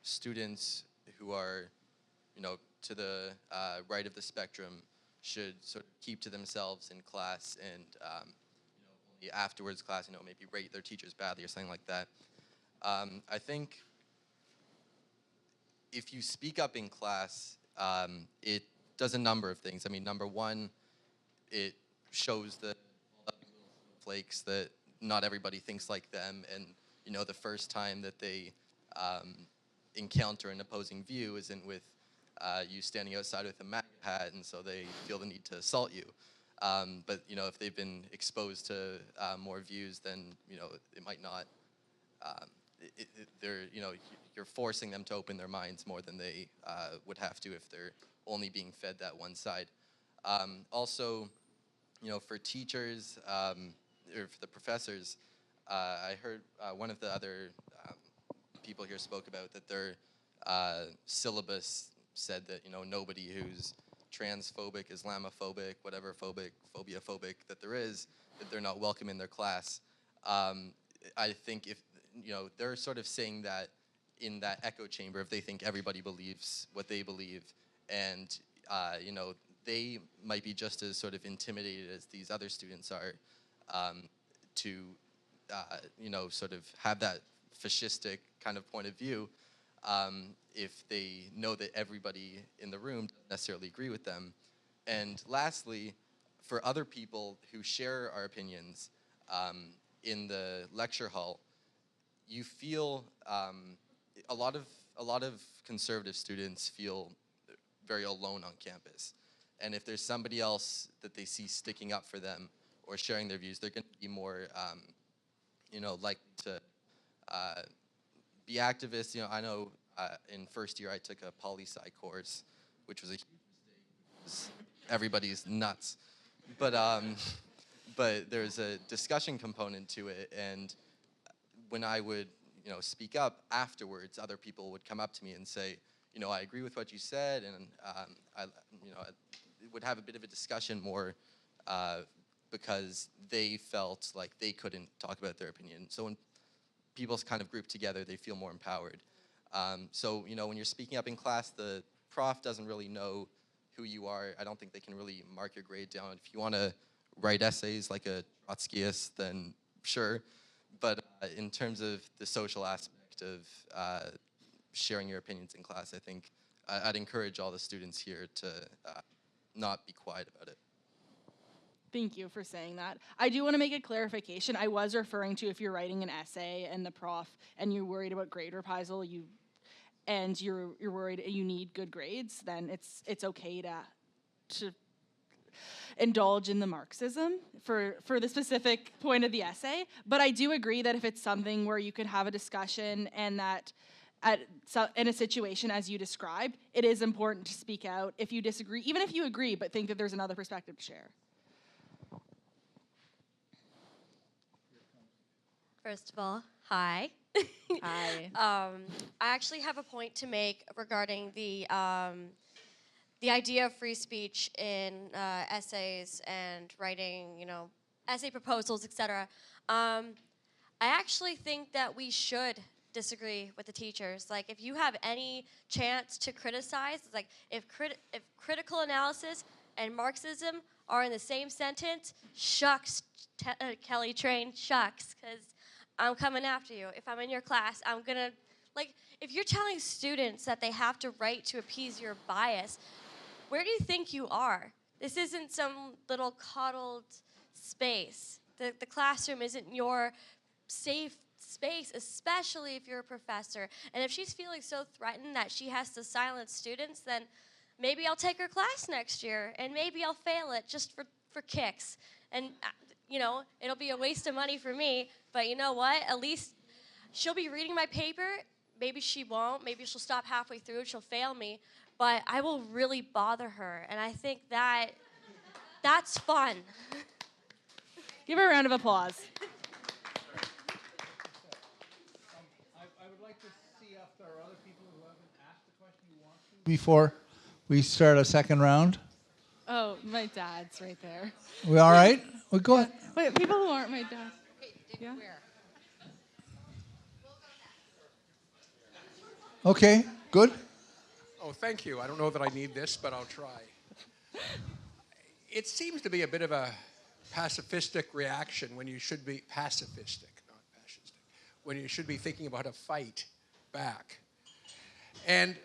students who are, to the right of the spectrum should sort of keep to themselves in class and, only afterwards class, maybe rate their teachers badly or something like that. I think if you speak up in class, it does a number of things. I mean, number one, it shows the flakes that not everybody thinks like them, and the first time that they encounter an opposing view isn't with you standing outside with a MAGA hat, and so they feel the need to assault you. But if they've been exposed to more views, then it might not. You're forcing them to open their minds more than they would have to if they're only being fed that one side. Also, for teachers or for the professors, I heard one of the other people here spoke about that their syllabus said that nobody who's transphobic, Islamophobic, whatever phobia-phobic that there is, that they're not welcome in their class. I think if they're sort of saying that in that echo chamber, if they think everybody believes what they believe, and they might be just as sort of intimidated as these other students are to sort of have that fascistic kind of point of view, if they know that everybody in the room doesn't necessarily agree with them. And lastly, for other people who share our opinions in the lecture hall, you feel a lot of conservative students feel very alone on campus. And if there's somebody else that they see sticking up for them or sharing their views, they're going to be more, likely to be activists. I know in first year I took a poli-sci course, which was a huge mistake. Everybody's nuts, but there's a discussion component to it, and when I would speak up afterwards, other people would come up to me and say, I agree with what you said, and I would have a bit of a discussion more because they felt like they couldn't talk about their opinion. So when people kind of group together, they feel more empowered. So when you're speaking up in class, the prof doesn't really know who you are. I don't think they can really mark your grade down. If you want to write essays like a Trotskyist, then sure. But in terms of the social aspect of sharing your opinions in class, I think I'd encourage all the students here to not be quiet about it. Thank you for saying that. I do want to make a clarification. I was referring to if you're writing an essay and the prof and you're worried about grade reprisal, you're worried you need good grades, then it's okay to indulge in the Marxism for the specific point of the essay. But I do agree that if it's something where you can have a discussion and that in a situation as you described, it is important to speak out if you disagree, even if you agree but think that there's another perspective to share. First of all, hi. Hi. I actually have a point to make regarding the idea of free speech in essays and writing, essay proposals, etc. I actually think that we should disagree with the teachers. Like, if you have any chance to criticize, it's like if critical analysis and Marxism are in the same sentence, shucks, Kelly Train, shucks, because I'm coming after you. If I'm in your class, I'm gonna, like, if you're telling students that they have to write to appease your bias, where do you think you are? This isn't some little coddled space. The classroom isn't your safe space, especially if you're a professor. And if she's feeling so threatened that she has to silence students, then maybe I'll take her class next year, and maybe I'll fail it just for kicks. And, you know, it'll be a waste of money for me, but you know what? At least she'll be reading my paper. Maybe she won't. Maybe she'll stop halfway through and she'll fail me. But I will really bother her, and I think that's fun. Give her a round of applause. I would like to see if there are other people who haven't asked the question you want to before we start a second round. Oh, my dad's right there. We all right? We go ahead. Wait, people who aren't my dad. Yeah. Okay, good. Oh, thank you. I don't know that I need this, but I'll try. It seems to be a bit of a pacifistic reaction when you should be pacifistic, not fascistic, when you should be thinking about a fight back. And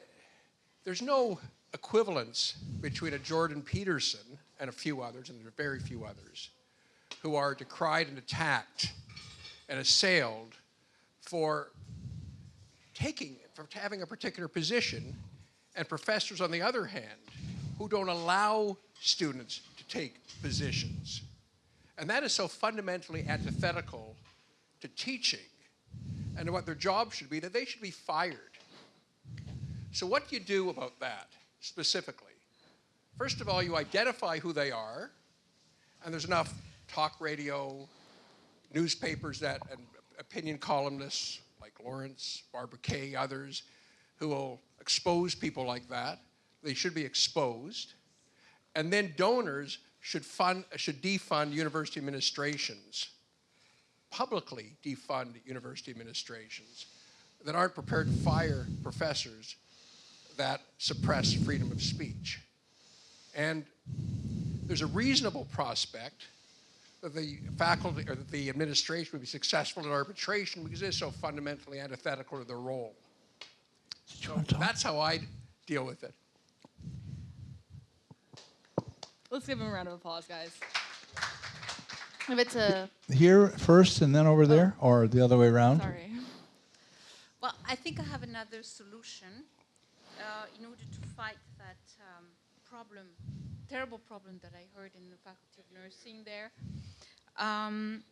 there's no equivalence between a Jordan Peterson and a few others, and there are very few others, who are decried and attacked and assailed for having a particular position, and professors, on the other hand, who don't allow students to take positions. And that is so fundamentally antithetical to teaching and to what their job should be that they should be fired. So what do you do about that specifically? First of all, you identify who they are, and there's enough talk radio, newspapers and opinion columnists like Lawrence, Barbara Kay, others, who will expose people like that. They should be exposed. And then donors should defund university administrations, publicly defund university administrations that aren't prepared to fire professors that suppress freedom of speech. And there's a reasonable prospect that the faculty or that the administration would be successful in arbitration because it is so fundamentally antithetical to their role. So that's how I deal with it. Let's give him a round of applause, guys. If it's a... Here first and then over there, or the other way around? Sorry. Well, I think I have another solution in order to fight that terrible problem that I heard in the Faculty of Nursing there. And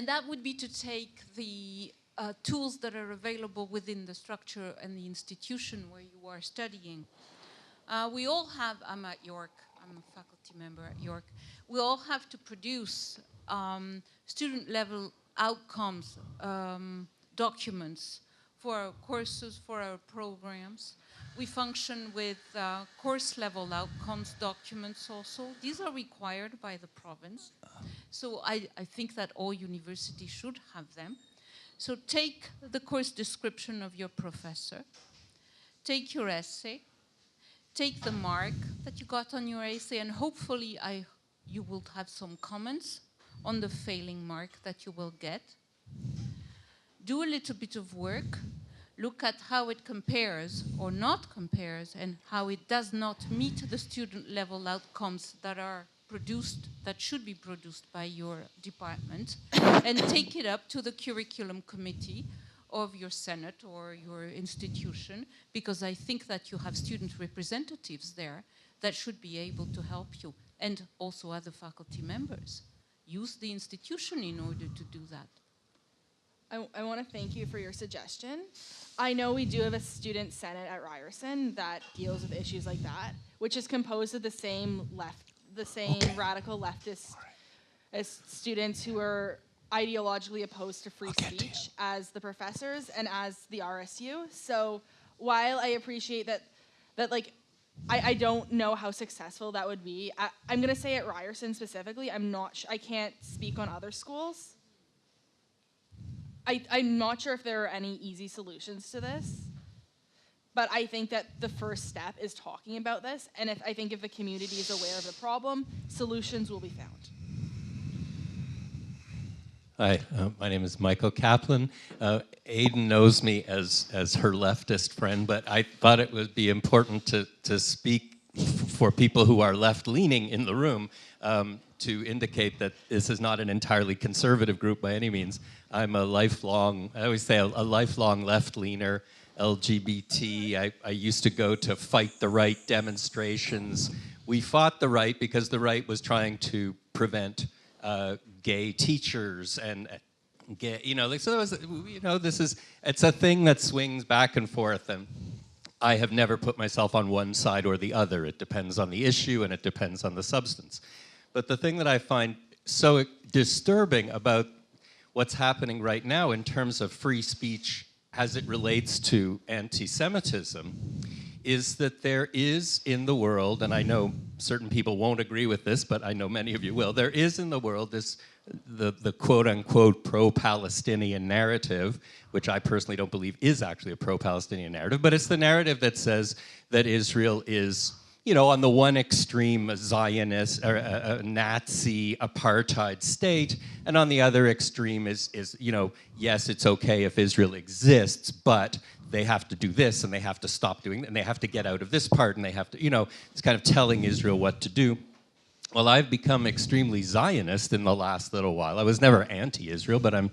that would be to take the tools that are available within the structure and the institution where you are studying. We all have, I'm at York, I'm a faculty member at York, we all have to produce student level outcomes documents for our courses, for our programs. We function with course level outcomes documents also. These are required by the province. So I think that all universities should have them. So take the course description of your professor, take your essay, take the mark that you got on your essay, and hopefully you will have some comments on the failing mark that you will get. Do a little bit of work, look at how it compares or not compares, and how it does not meet the student level outcomes that are produced, that should be produced by your department, and take it up to the curriculum committee of your senate or your institution, because I think that you have student representatives there that should be able to help you, and also other faculty members. Use the institution in order to do that. I want to thank you for your suggestion. I know we do have a student senate at Ryerson that deals with issues like that, which is composed of the same radical leftists as students who are ideologically opposed to free speech as the professors and as the RSU. So while I appreciate that like, I don't know how successful that would be. I'm going to say at Ryerson specifically, I can't speak on other schools. I'm not sure if there are any easy solutions to this, but I think that the first step is talking about this, and I think if the community is aware of the problem, solutions will be found. Hi, my name is Michael Kaplan. Aedan knows me as her leftist friend, but I thought it would be important to speak for people who are left-leaning in the room to indicate that this is not an entirely conservative group by any means. I'm a lifelong, I always say a lifelong left-leaner, LGBT. I used to go to Fight the Right demonstrations. We fought the right because the right was trying to prevent gay teachers and gay, so it's a thing that swings back and forth, and I have never put myself on one side or the other. It depends on the issue and it depends on the substance. But the thing that I find so disturbing about what's happening right now in terms of free speech as it relates to anti-Semitism is that there is in the world, and I know certain people won't agree with this, but I know many of you will, there is in the world the quote-unquote pro-Palestinian narrative, which I personally don't believe is actually a pro-Palestinian narrative, but it's the narrative that says that Israel is, on the one extreme, a Zionist or a Nazi apartheid state, and on the other extreme is yes, it's okay if Israel exists, but they have to do this, and they have to stop doing that, and they have to get out of this part, and they have to, it's kind of telling Israel what to do. Well, I've become extremely Zionist in the last little while. I was never anti-Israel, but I'm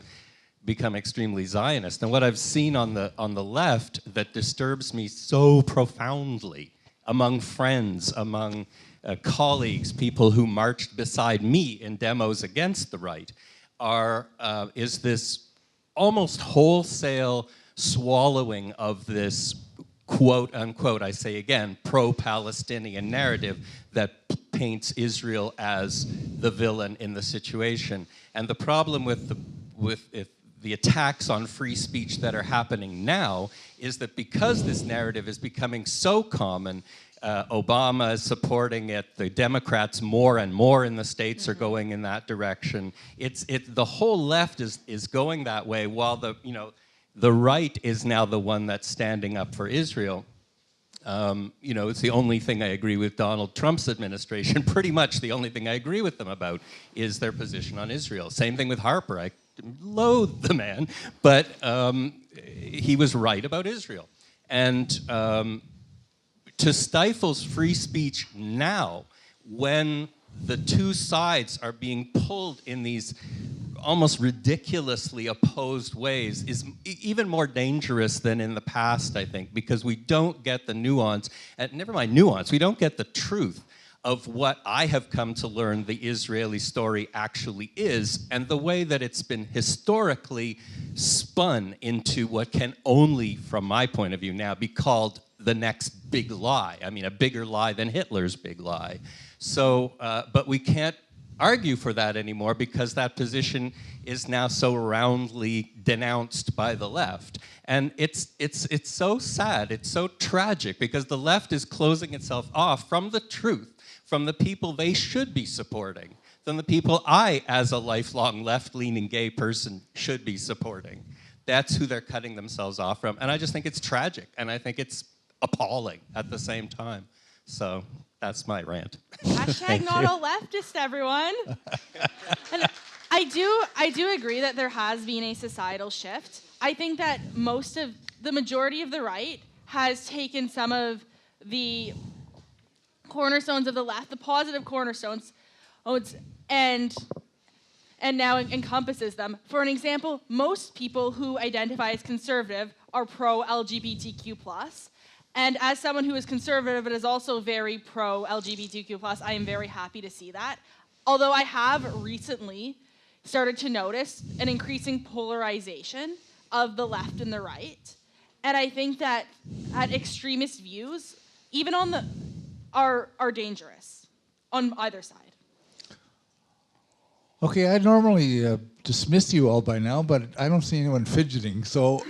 become extremely Zionist. And what I've seen on the left that disturbs me so profoundly among friends, among colleagues, people who marched beside me in demos against the right, is this almost wholesale swallowing of this quote-unquote, I say again, pro-Palestinian narrative that paints Israel as the villain in the situation. And the problem with the attacks on free speech that are happening now is that because this narrative is becoming so common, Obama is supporting it, the Democrats more and more in the states are going in that direction. The whole left is going that way, while the right is now the one that's standing up for Israel. It's the only thing I agree with Donald Trump's administration. Pretty much the only thing I agree with them about is their position on Israel. Same thing with Harper. I loathe the man, but he was right about Israel. And to stifle free speech now, when the two sides are being pulled in these almost ridiculously opposed ways, is even more dangerous than in the past, I think, because we don't get the nuance, and never mind nuance, we don't get the truth of what I have come to learn the Israeli story actually is, and the way that it's been historically spun into what can only, from my point of view now, be called the next big lie. I mean, a bigger lie than Hitler's big lie. So, but we can't argue for that anymore because that position is now so roundly denounced by the left. And it's so sad, it's so tragic, because the left is closing itself off from the truth, from the people they should be supporting, from the people I, as a lifelong left-leaning gay person, should be supporting. That's who they're cutting themselves off from. And I just think it's tragic, and I think it's appalling at the same time. So that's my rant. Hashtag not a leftist, everyone. And I do agree that there has been a societal shift. I think that the majority of the right has taken some of the cornerstones of the left, the positive cornerstones, and now encompasses them. For an example, most people who identify as conservative are pro-LGBTQ+. And as someone who is conservative but is also very pro-LGBTQ+, I am very happy to see that. Although I have recently started to notice an increasing polarization of the left and the right. And I think that extremist views, even are dangerous on either side. Okay, I'd normally dismiss you all by now, but I don't see anyone fidgeting. So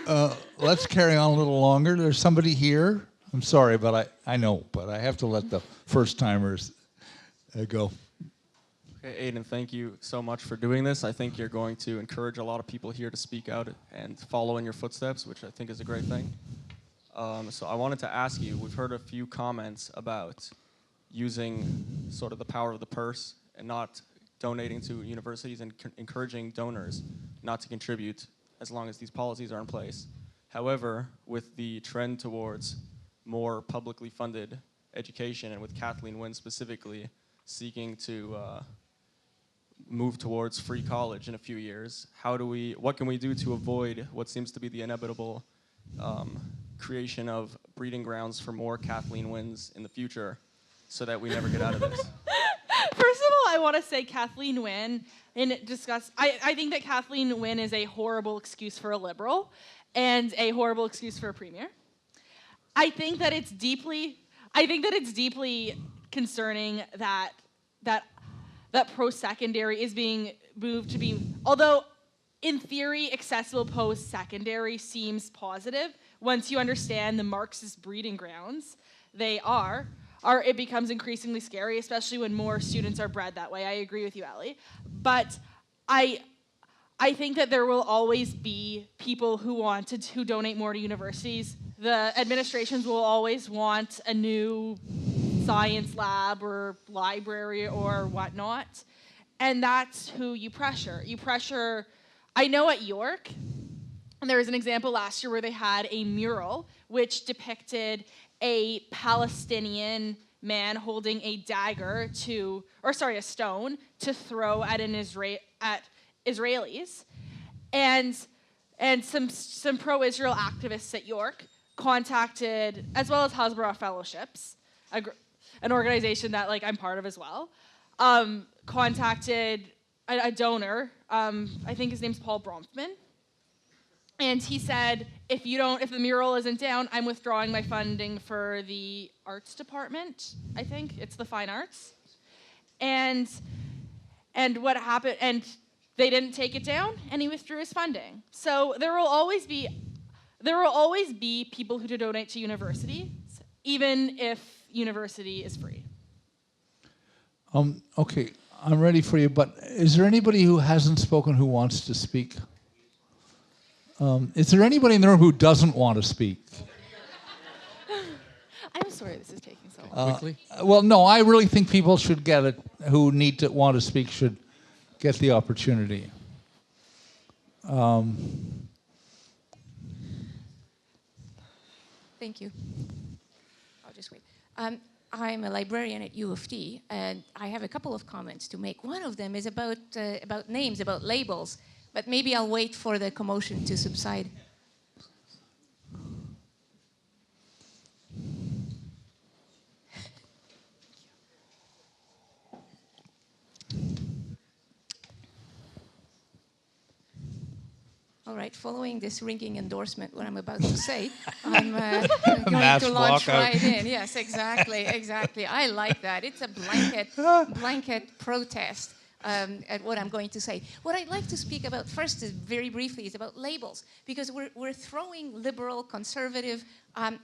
let's carry on a little longer. There's somebody here. I'm sorry, but I know, but I have to let the first-timers go. Okay, Aedan, thank you so much for doing this. I think you're going to encourage a lot of people here to speak out and follow in your footsteps, which I think is a great thing. So I wanted to ask you, we've heard a few comments about using sort of the power of the purse and not donating to universities and encouraging donors not to contribute as long as these policies are in place. However, with the trend towards more publicly funded education, and with Kathleen Wynne specifically seeking to move towards free college in a few years, what can we do to avoid what seems to be the inevitable creation of breeding grounds for more Kathleen Wynnes in the future, so that we never get out of this? First of all, I want to say Kathleen Wynne, I think that Kathleen Wynne is a horrible excuse for a liberal and a horrible excuse for a premier. I think that it's deeply concerning that post-secondary is being moved to be, although in theory accessible post-secondary seems positive, once you understand the Marxist breeding grounds it becomes increasingly scary, especially when more students are bred that way. I agree with you, Ellie. But I think that there will always be people who donate more to universities. The administrations will always want a new science lab or library or whatnot. And that's who you pressure. I know at York, there was an example last year where they had a mural which depicted a Palestinian man holding a dagger a stone to throw at Israelis. And some pro-Israel activists at York contacted, as well as Hasbara Fellowships, an organization that I'm part of as well, contacted a donor, I think his name's Paul Bromfman, and he said, if the mural isn't down, I'm withdrawing my funding for the arts department. I think it's the fine arts. And what happened? And they didn't take it down, and he withdrew his funding. So there will always be people who donate to universities, even if university is free. Okay, I'm ready for you. But is there anybody who hasn't spoken who wants to speak? Is there anybody in the room who doesn't want to speak? I'm sorry this is taking so long. Quickly? Well, no, I really think people should get it, who want to speak should get the opportunity. Thank you. I'll just wait. I'm a librarian at U of T, and I have a couple of comments to make. One of them is about names, about labels. But maybe I'll wait for the commotion to subside. All right, following this ringing endorsement, what I'm about to say, I'm going to launch right in. Yes, exactly. I like that. It's a blanket protest. At what I'm going to say. What I'd like to speak about first is very briefly is about labels, because we're throwing liberal, conservative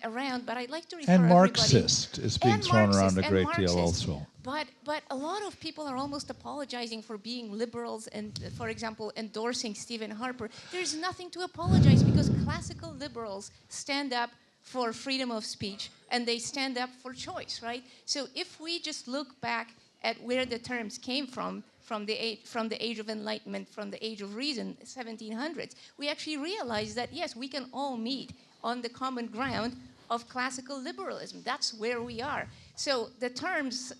around, but I'd like to refer and Marxist everybody, is being thrown around a great deal also. But a lot of people are almost apologizing for being liberals and, for example, endorsing Stephen Harper. There's nothing to apologize, because classical liberals stand up for freedom of speech and they stand up for choice, right? So if we just look back at where the terms came from the Age of Enlightenment, from the Age of Reason, 1700s, we actually realize that, yes, we can all meet on the common ground of classical liberalism. That's where we are. So the terms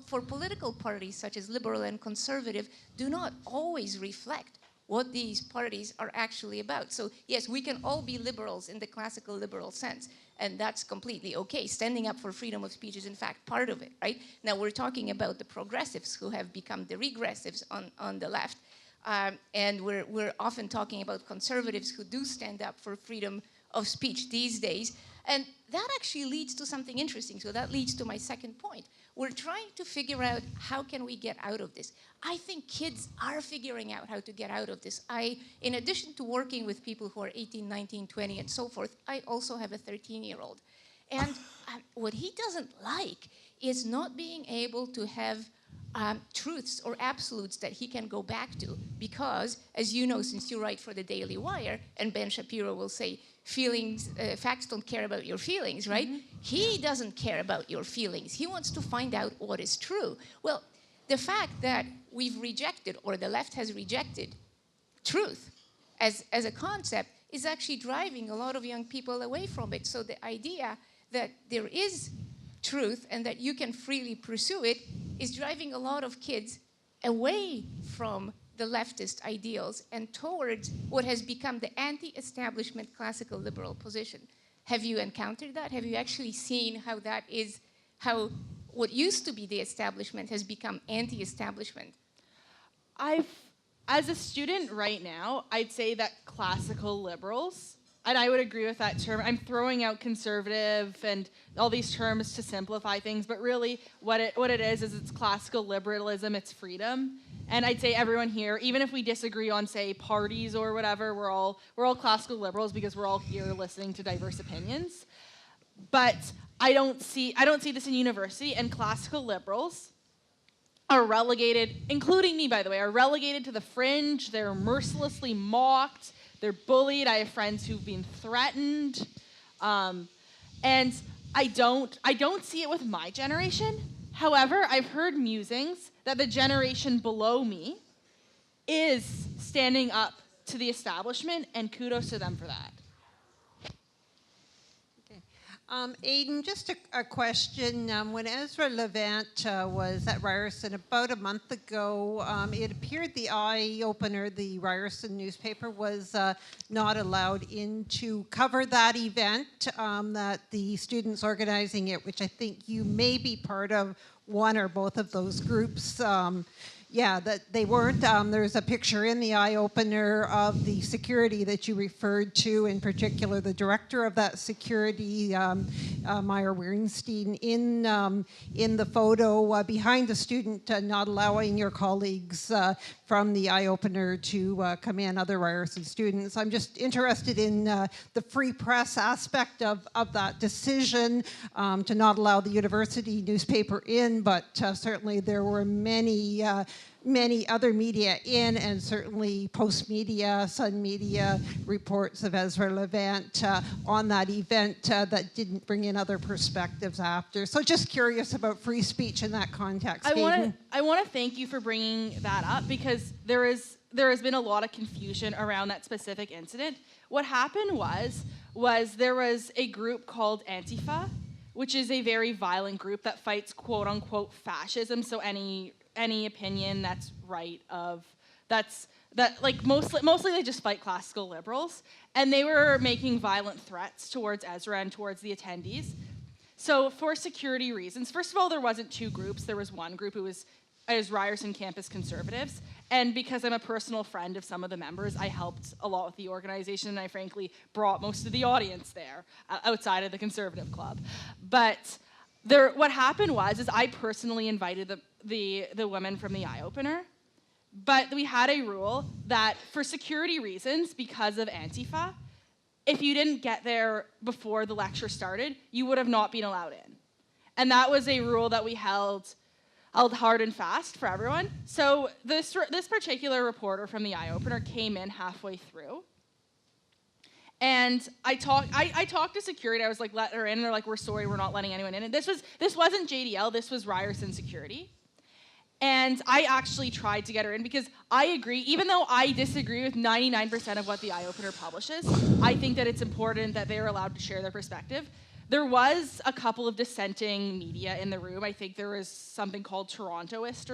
for political parties, such as liberal and conservative, do not always reflect what these parties are actually about. So yes, we can all be liberals in the classical liberal sense, and that's completely okay. Standing up for freedom of speech is in fact part of it, right? Now we're talking about the progressives who have become the regressives on the left, and we're often talking about conservatives who do stand up for freedom of speech these days. And that actually leads to something interesting. So that leads to my second point. We're trying to figure out how can we get out of this. I think kids are figuring out how to get out of this. In addition to working with people who are 18, 19, 20, and so forth, I also have a 13-year-old. And what he doesn't like is not being able to have truths or absolutes that he can go back to, because, as you know, since you write for the Daily Wire, and Ben Shapiro will say, facts don't care about your feelings, right? He doesn't care about your feelings. He wants to find out what is true. Well, the fact that we've rejected, or the left has rejected, truth as a concept is actually driving a lot of young people away from it. So the idea that there is truth and that you can freely pursue it is driving a lot of kids away from the leftist ideals and towards what has become the anti-establishment classical liberal position. Have you encountered that? Have you actually seen how that is, how what used to be the establishment has become anti-establishment? As a student right now, I'd say that classical liberals, and I would agree with that term. I'm throwing out conservative and all these terms to simplify things, but really what it is it's classical liberalism, it's freedom. And I'd say everyone here, even if we disagree on, say, parties or whatever, we're all classical liberals because we're all here listening to diverse opinions. But I don't see this in university, and classical liberals are relegated, including me, by the way, are relegated to the fringe. They're mercilessly mocked. They're bullied. I have friends who've been threatened. And I don't see it with my generation. However, I've heard musings that the generation below me is standing up to the establishment, and kudos to them for that. Aedan, just a question. When Ezra Levant was at Ryerson about a month ago, it appeared the eye-opener, the Ryerson newspaper, was not allowed in to cover that event, that the students organizing it, which I think you may be part of one or both of those groups, that they weren't. There's a picture in the eye-opener of the security that you referred to, in particular the director of that security, Meyer Wernstein, in the photo behind the student, not allowing your colleagues from the eye-opener to come in, other Ryerson students. I'm just interested in the free press aspect of that decision to not allow the university newspaper in, but certainly there were many other media in, and certainly Post-Media, Sun Media reports of Ezra Levant on that event that didn't bring in other perspectives after. So just curious about free speech in that context. I want to thank you for bringing that up, because there has been a lot of confusion around that specific incident. What happened was there was a group called Antifa, which is a very violent group that fights quote-unquote fascism, so any opinion that's right mostly they just fight classical liberals, and they were making violent threats towards Ezra and towards the attendees. So for security reasons, first of all, there wasn't two groups. There was one group who was Ryerson campus conservatives, and because I'm a personal friend of some of the members, I helped a lot with the organization, and I frankly brought most of the audience there outside of the conservative club. But what happened was I personally invited the women from the eye-opener, but we had a rule that for security reasons, because of Antifa, if you didn't get there before the lecture started, you would have not been allowed in. And that was a rule that we held hard and fast for everyone. So this particular reporter from the eye-opener came in halfway through, and I talked to security. I was like, let her in, and they're like, we're sorry, we're not letting anyone in. And this wasn't JDL, this was Ryerson security. And I actually tried to get her in, because I agree, even though I disagree with 99% of what the eye-opener publishes, I think that it's important that they are allowed to share their perspective. There was a couple of dissenting media in the room. I think there was something called Torontoist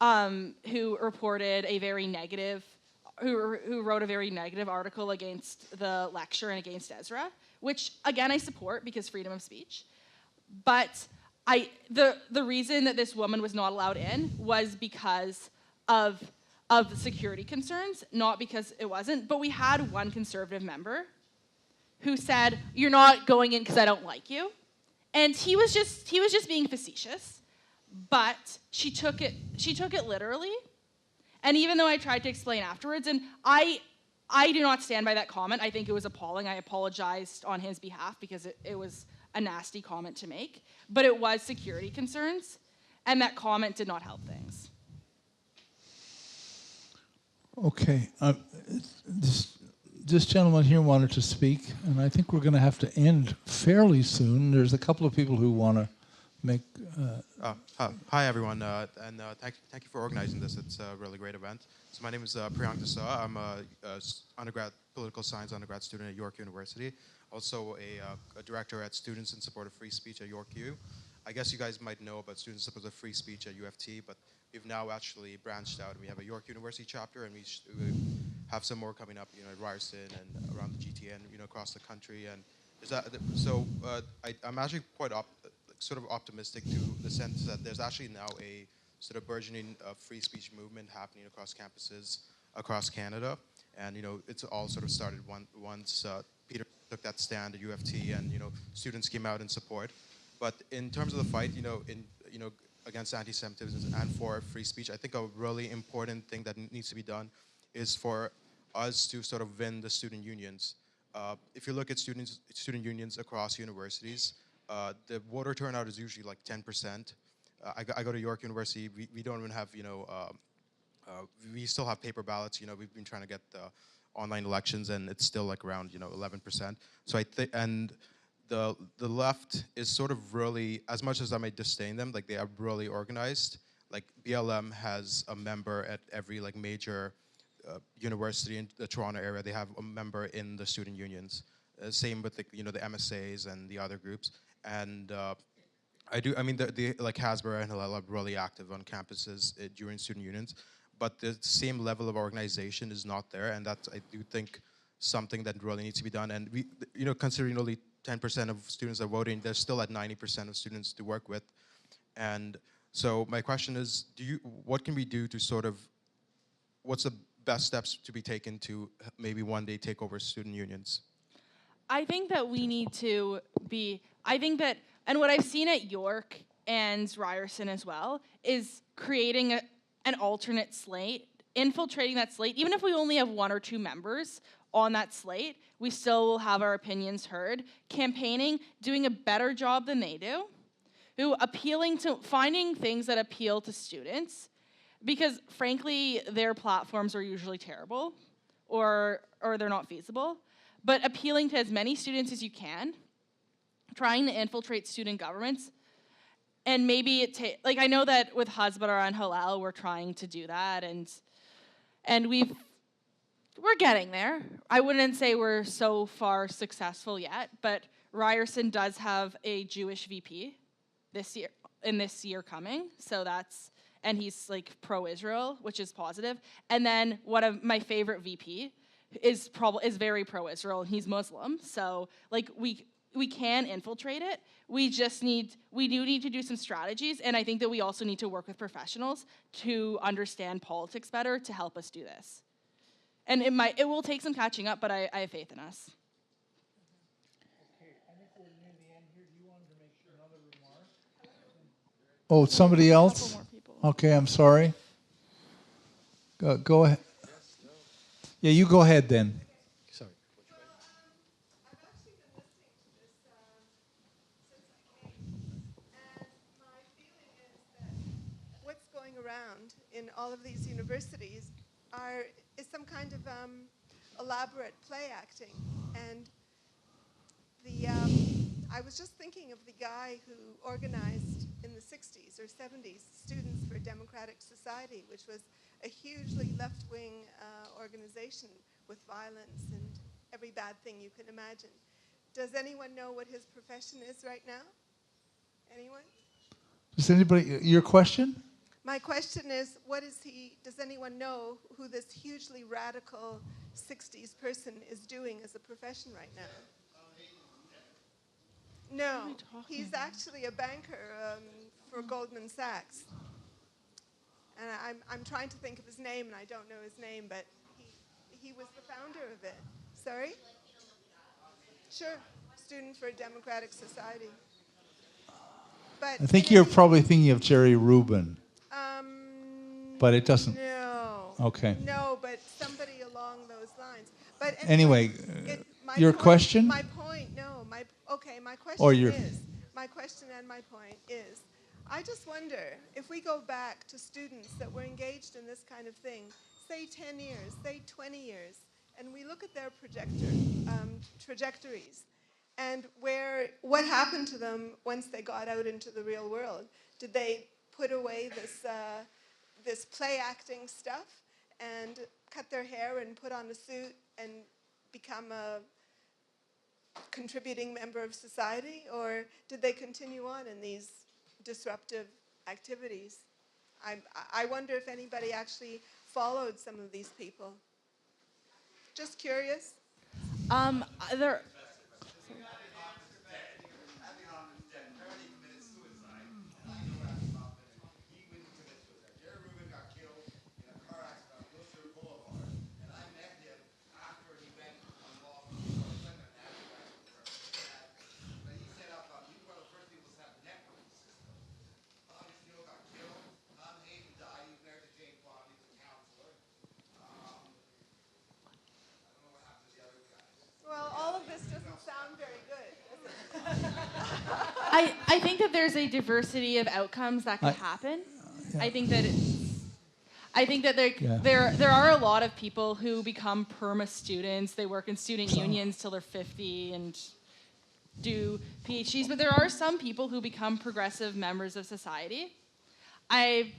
who reported a very negative, who wrote a very negative article against the lecture and against Ezra, which again I support because freedom of speech. But the reason that this woman was not allowed in was because of the security concerns, not because it wasn't. But we had one conservative member who said, "You're not going in because I don't like you," and he was just being facetious. But she took it literally. And even though I tried to explain afterwards, and I do not stand by that comment. I think it was appalling. I apologized on his behalf because it was a nasty comment to make. But it was security concerns. and that comment did not help things. Okay. This gentleman here wanted to speak, and I think we're going to have to end fairly soon. There's a couple of people who want to make... Hi, everyone, and thank you for organizing this. It's a really great event. So my name is Priyank Desai. I'm a political science undergrad student at York University. Also a director at Students in Support of Free Speech at York U. I guess you guys might know about Students in Support of Free Speech at UFT, but we've now actually branched out. We have a York University chapter, and we have some more coming up, at Ryerson and around the GTA and across the country. And I'm actually quite sort of optimistic to the sense that there's actually now a sort of burgeoning free speech movement happening across campuses across Canada. And it's all sort of started once Peter took that stand at UFT, and students came out in support. But in terms of the fight, against anti-Semitism and for free speech, I think a really important thing that needs to be done is for us to sort of win the student unions. If you look at student unions across universities, the voter turnout is usually like 10%. I go to York University. We don't even have, we still have paper ballots. We've been trying to get the online elections, and it's still like around 11%. So I think, and the left is sort of really, as much as I might disdain them, like they are really organized. Like BLM has a member at every like major university in the Toronto area. They have a member in the student unions. Same with the MSAs and the other groups. And I mean, like Hasbro and Hillel are really active on campuses during student unions, but the same level of organization is not there, and that's, I do think, something that really needs to be done. And we, considering only 10% of students are voting, they're still at 90% of students to work with. And so my question is, what can we do to sort of, what's the best steps to be taken to maybe one day take over student unions? I think that we need to be, and what I've seen at York and Ryerson as well, is creating an alternate slate, infiltrating that slate. Even if we only have 1 or 2 members on that slate, we still will have our opinions heard, campaigning, doing a better job than they do, finding things that appeal to students, because frankly, their platforms are usually terrible, or they're not feasible. But appealing to as many students as you can, trying to infiltrate student governments, and maybe like I know that with Hasbara and Hillel, we're trying to do that, and we're getting there. I wouldn't say we're so far successful yet, but Ryerson does have a Jewish VP this year coming, so and he's like pro-Israel, which is positive. And then one of my favorite VP is very pro-Israel, and he's Muslim. So like we can infiltrate it. We do need to do some strategies, and I think that we also need to work with professionals to understand politics better to help us do this. And it will take some catching up, but I have faith in us. Okay, I think we're near the end here. Do you want to make another remark? Oh, somebody else? Okay, I'm sorry. Go ahead. Yeah, you go ahead then. Sorry. I've actually been listening to this since I came, and my feeling is that what's going around in all of these universities is some kind of elaborate play acting. And I was just thinking of the guy who organized in the 60s or 70s Students for Democratic Society, which was a hugely left-wing organization with violence and every bad thing you can imagine. Does anyone know what his profession is right now? Anyone? Does anybody, your question? My question is, does anyone know who this hugely radical 60s person is doing as a profession right now? No, he's actually a banker for Goldman Sachs. And I'm trying to think of his name, and I don't know his name, but he was the founder of it. Sorry? Sure, Student for a Democratic Society. But I think you're probably thinking of Jerry Rubin. But it doesn't. No. Okay. No, but somebody along those lines. But anyway, your question? My point, no. My question or your is, my question and my point is, I just wonder if we go back to students that were engaged in this kind of thing, say 10 years, say 20 years, and we look at their trajectories and what happened to them once they got out into the real world. Did they put away this play acting stuff and cut their hair and put on a suit and become a contributing member of society, or did they continue on in these disruptive activities? I wonder if anybody actually followed some of these people. Just curious. There. Well, all of this doesn't sound very good, does it? I think that there's a diversity of outcomes that can happen. Yeah. I think that Yeah. there are a lot of people who become perma students. They work in student unions till they're 50 and do PhDs, but there are some people who become progressive members of society. I'm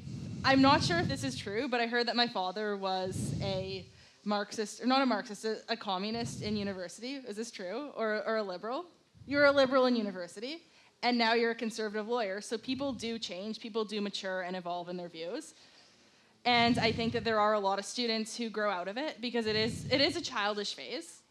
not sure if this is true, but I heard that my father was a Marxist, or not a Marxist, a communist in university. Is this true? Or a liberal? You're a liberal in university, and now you're a conservative lawyer. So people do change, people do mature and evolve in their views. And I think that there are a lot of students who grow out of it because it is a childish phase.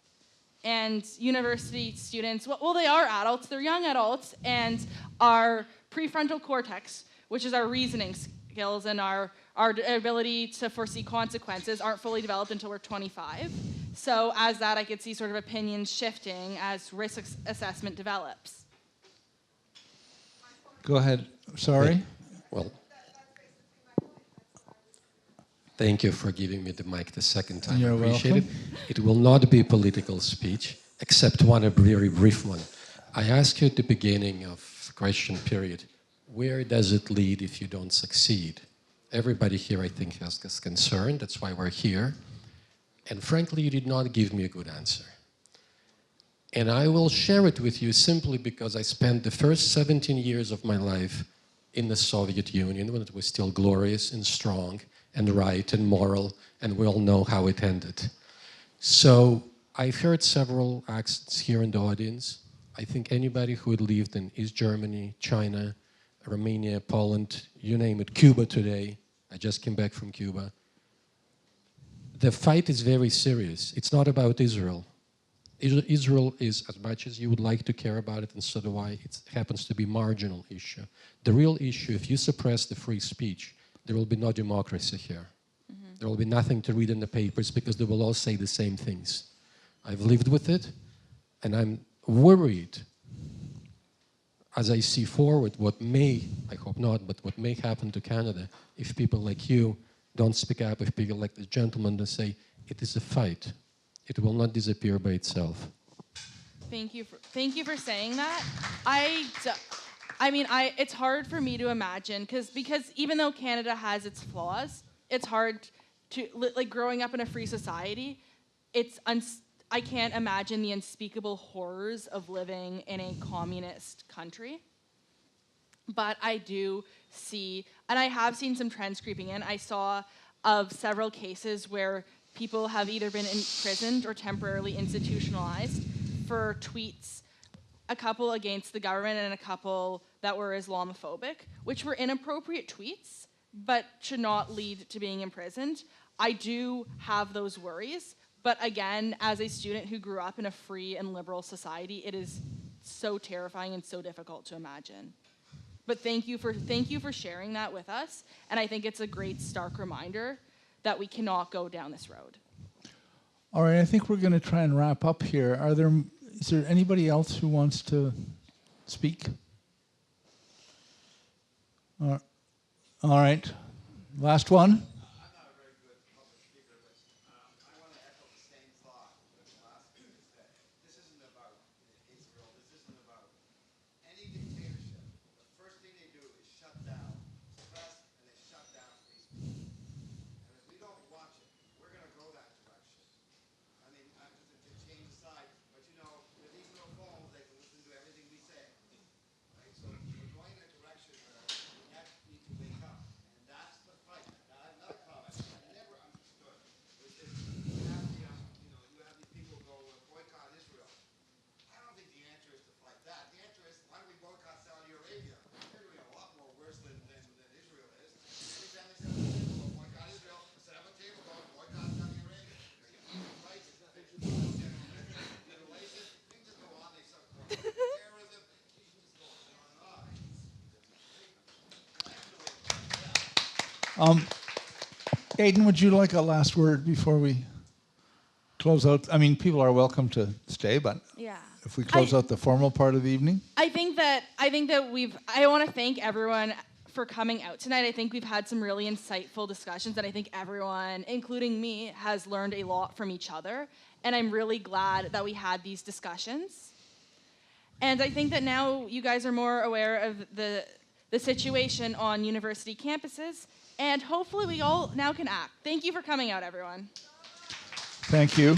And university students, well, they are adults, they're young adults, and our prefrontal cortex, which is our reasoning skills and our ability to foresee consequences, aren't fully developed until we're 25. So as that, I could see sort of opinions shifting as risk assessment develops. Go ahead. Sorry. Well, thank you for giving me the mic the second time. You're I appreciate welcome. it. It will not be a political speech, except one, a very brief one. I asked you at the beginning of the question period, where does it lead if you don't succeed? Everybody here, I think, has this concern. That's why we're here. And frankly, you did not give me a good answer. And I will share it with you simply because I spent the first 17 years of my life in the Soviet Union when it was still glorious and strong and right and moral, and we all know how it ended. So I've heard several accents here in the audience. I think anybody who had lived in East Germany, China, Romania, Poland, you name it, Cuba today, I just came back from Cuba. The fight is very serious. It's not about Israel. Israel is, as much as you would like to care about it, and so do I, it happens to be a marginal issue. The real issue, if you suppress the free speech, there will be no democracy here. Mm-hmm. There will be nothing to read in the papers because they will all say the same things. I've lived with it, and I'm worried as I see forward what may, I hope not, but what may happen to Canada if people like you don't speak up, if people like the gentleman that say, it is a fight. It will not disappear by itself. Thank you for saying that. It's hard for me to imagine because even though Canada has its flaws, it's hard to, like growing up in a free society, I can't imagine the unspeakable horrors of living in a communist country. But I do see, and I have seen some trends creeping in. I saw of several cases where people have either been imprisoned or temporarily institutionalized for tweets, a couple against the government and a couple that were Islamophobic, which were inappropriate tweets, but should not lead to being imprisoned. I do have those worries. But again, as a student who grew up in a free and liberal society, it is so terrifying and so difficult to imagine. But thank you for sharing that with us, and I think it's a great stark reminder that we cannot go down this road. All right, I think we're going to try and wrap up here. Is there anybody else who wants to speak? All right, last one. Any dictatorship, the first thing they do is shut down Aedan, would you like a last word before we close out? I mean, people are welcome to stay, but Yeah. if we close out the formal part of the evening? I think that I want to thank everyone for coming out tonight. I think we've had some really insightful discussions, and I think everyone, including me, has learned a lot from each other. And I'm really glad that we had these discussions. And I think that now you guys are more aware of the situation on university campuses, and hopefully we all now can act. Thank you for coming out, everyone. Thank you.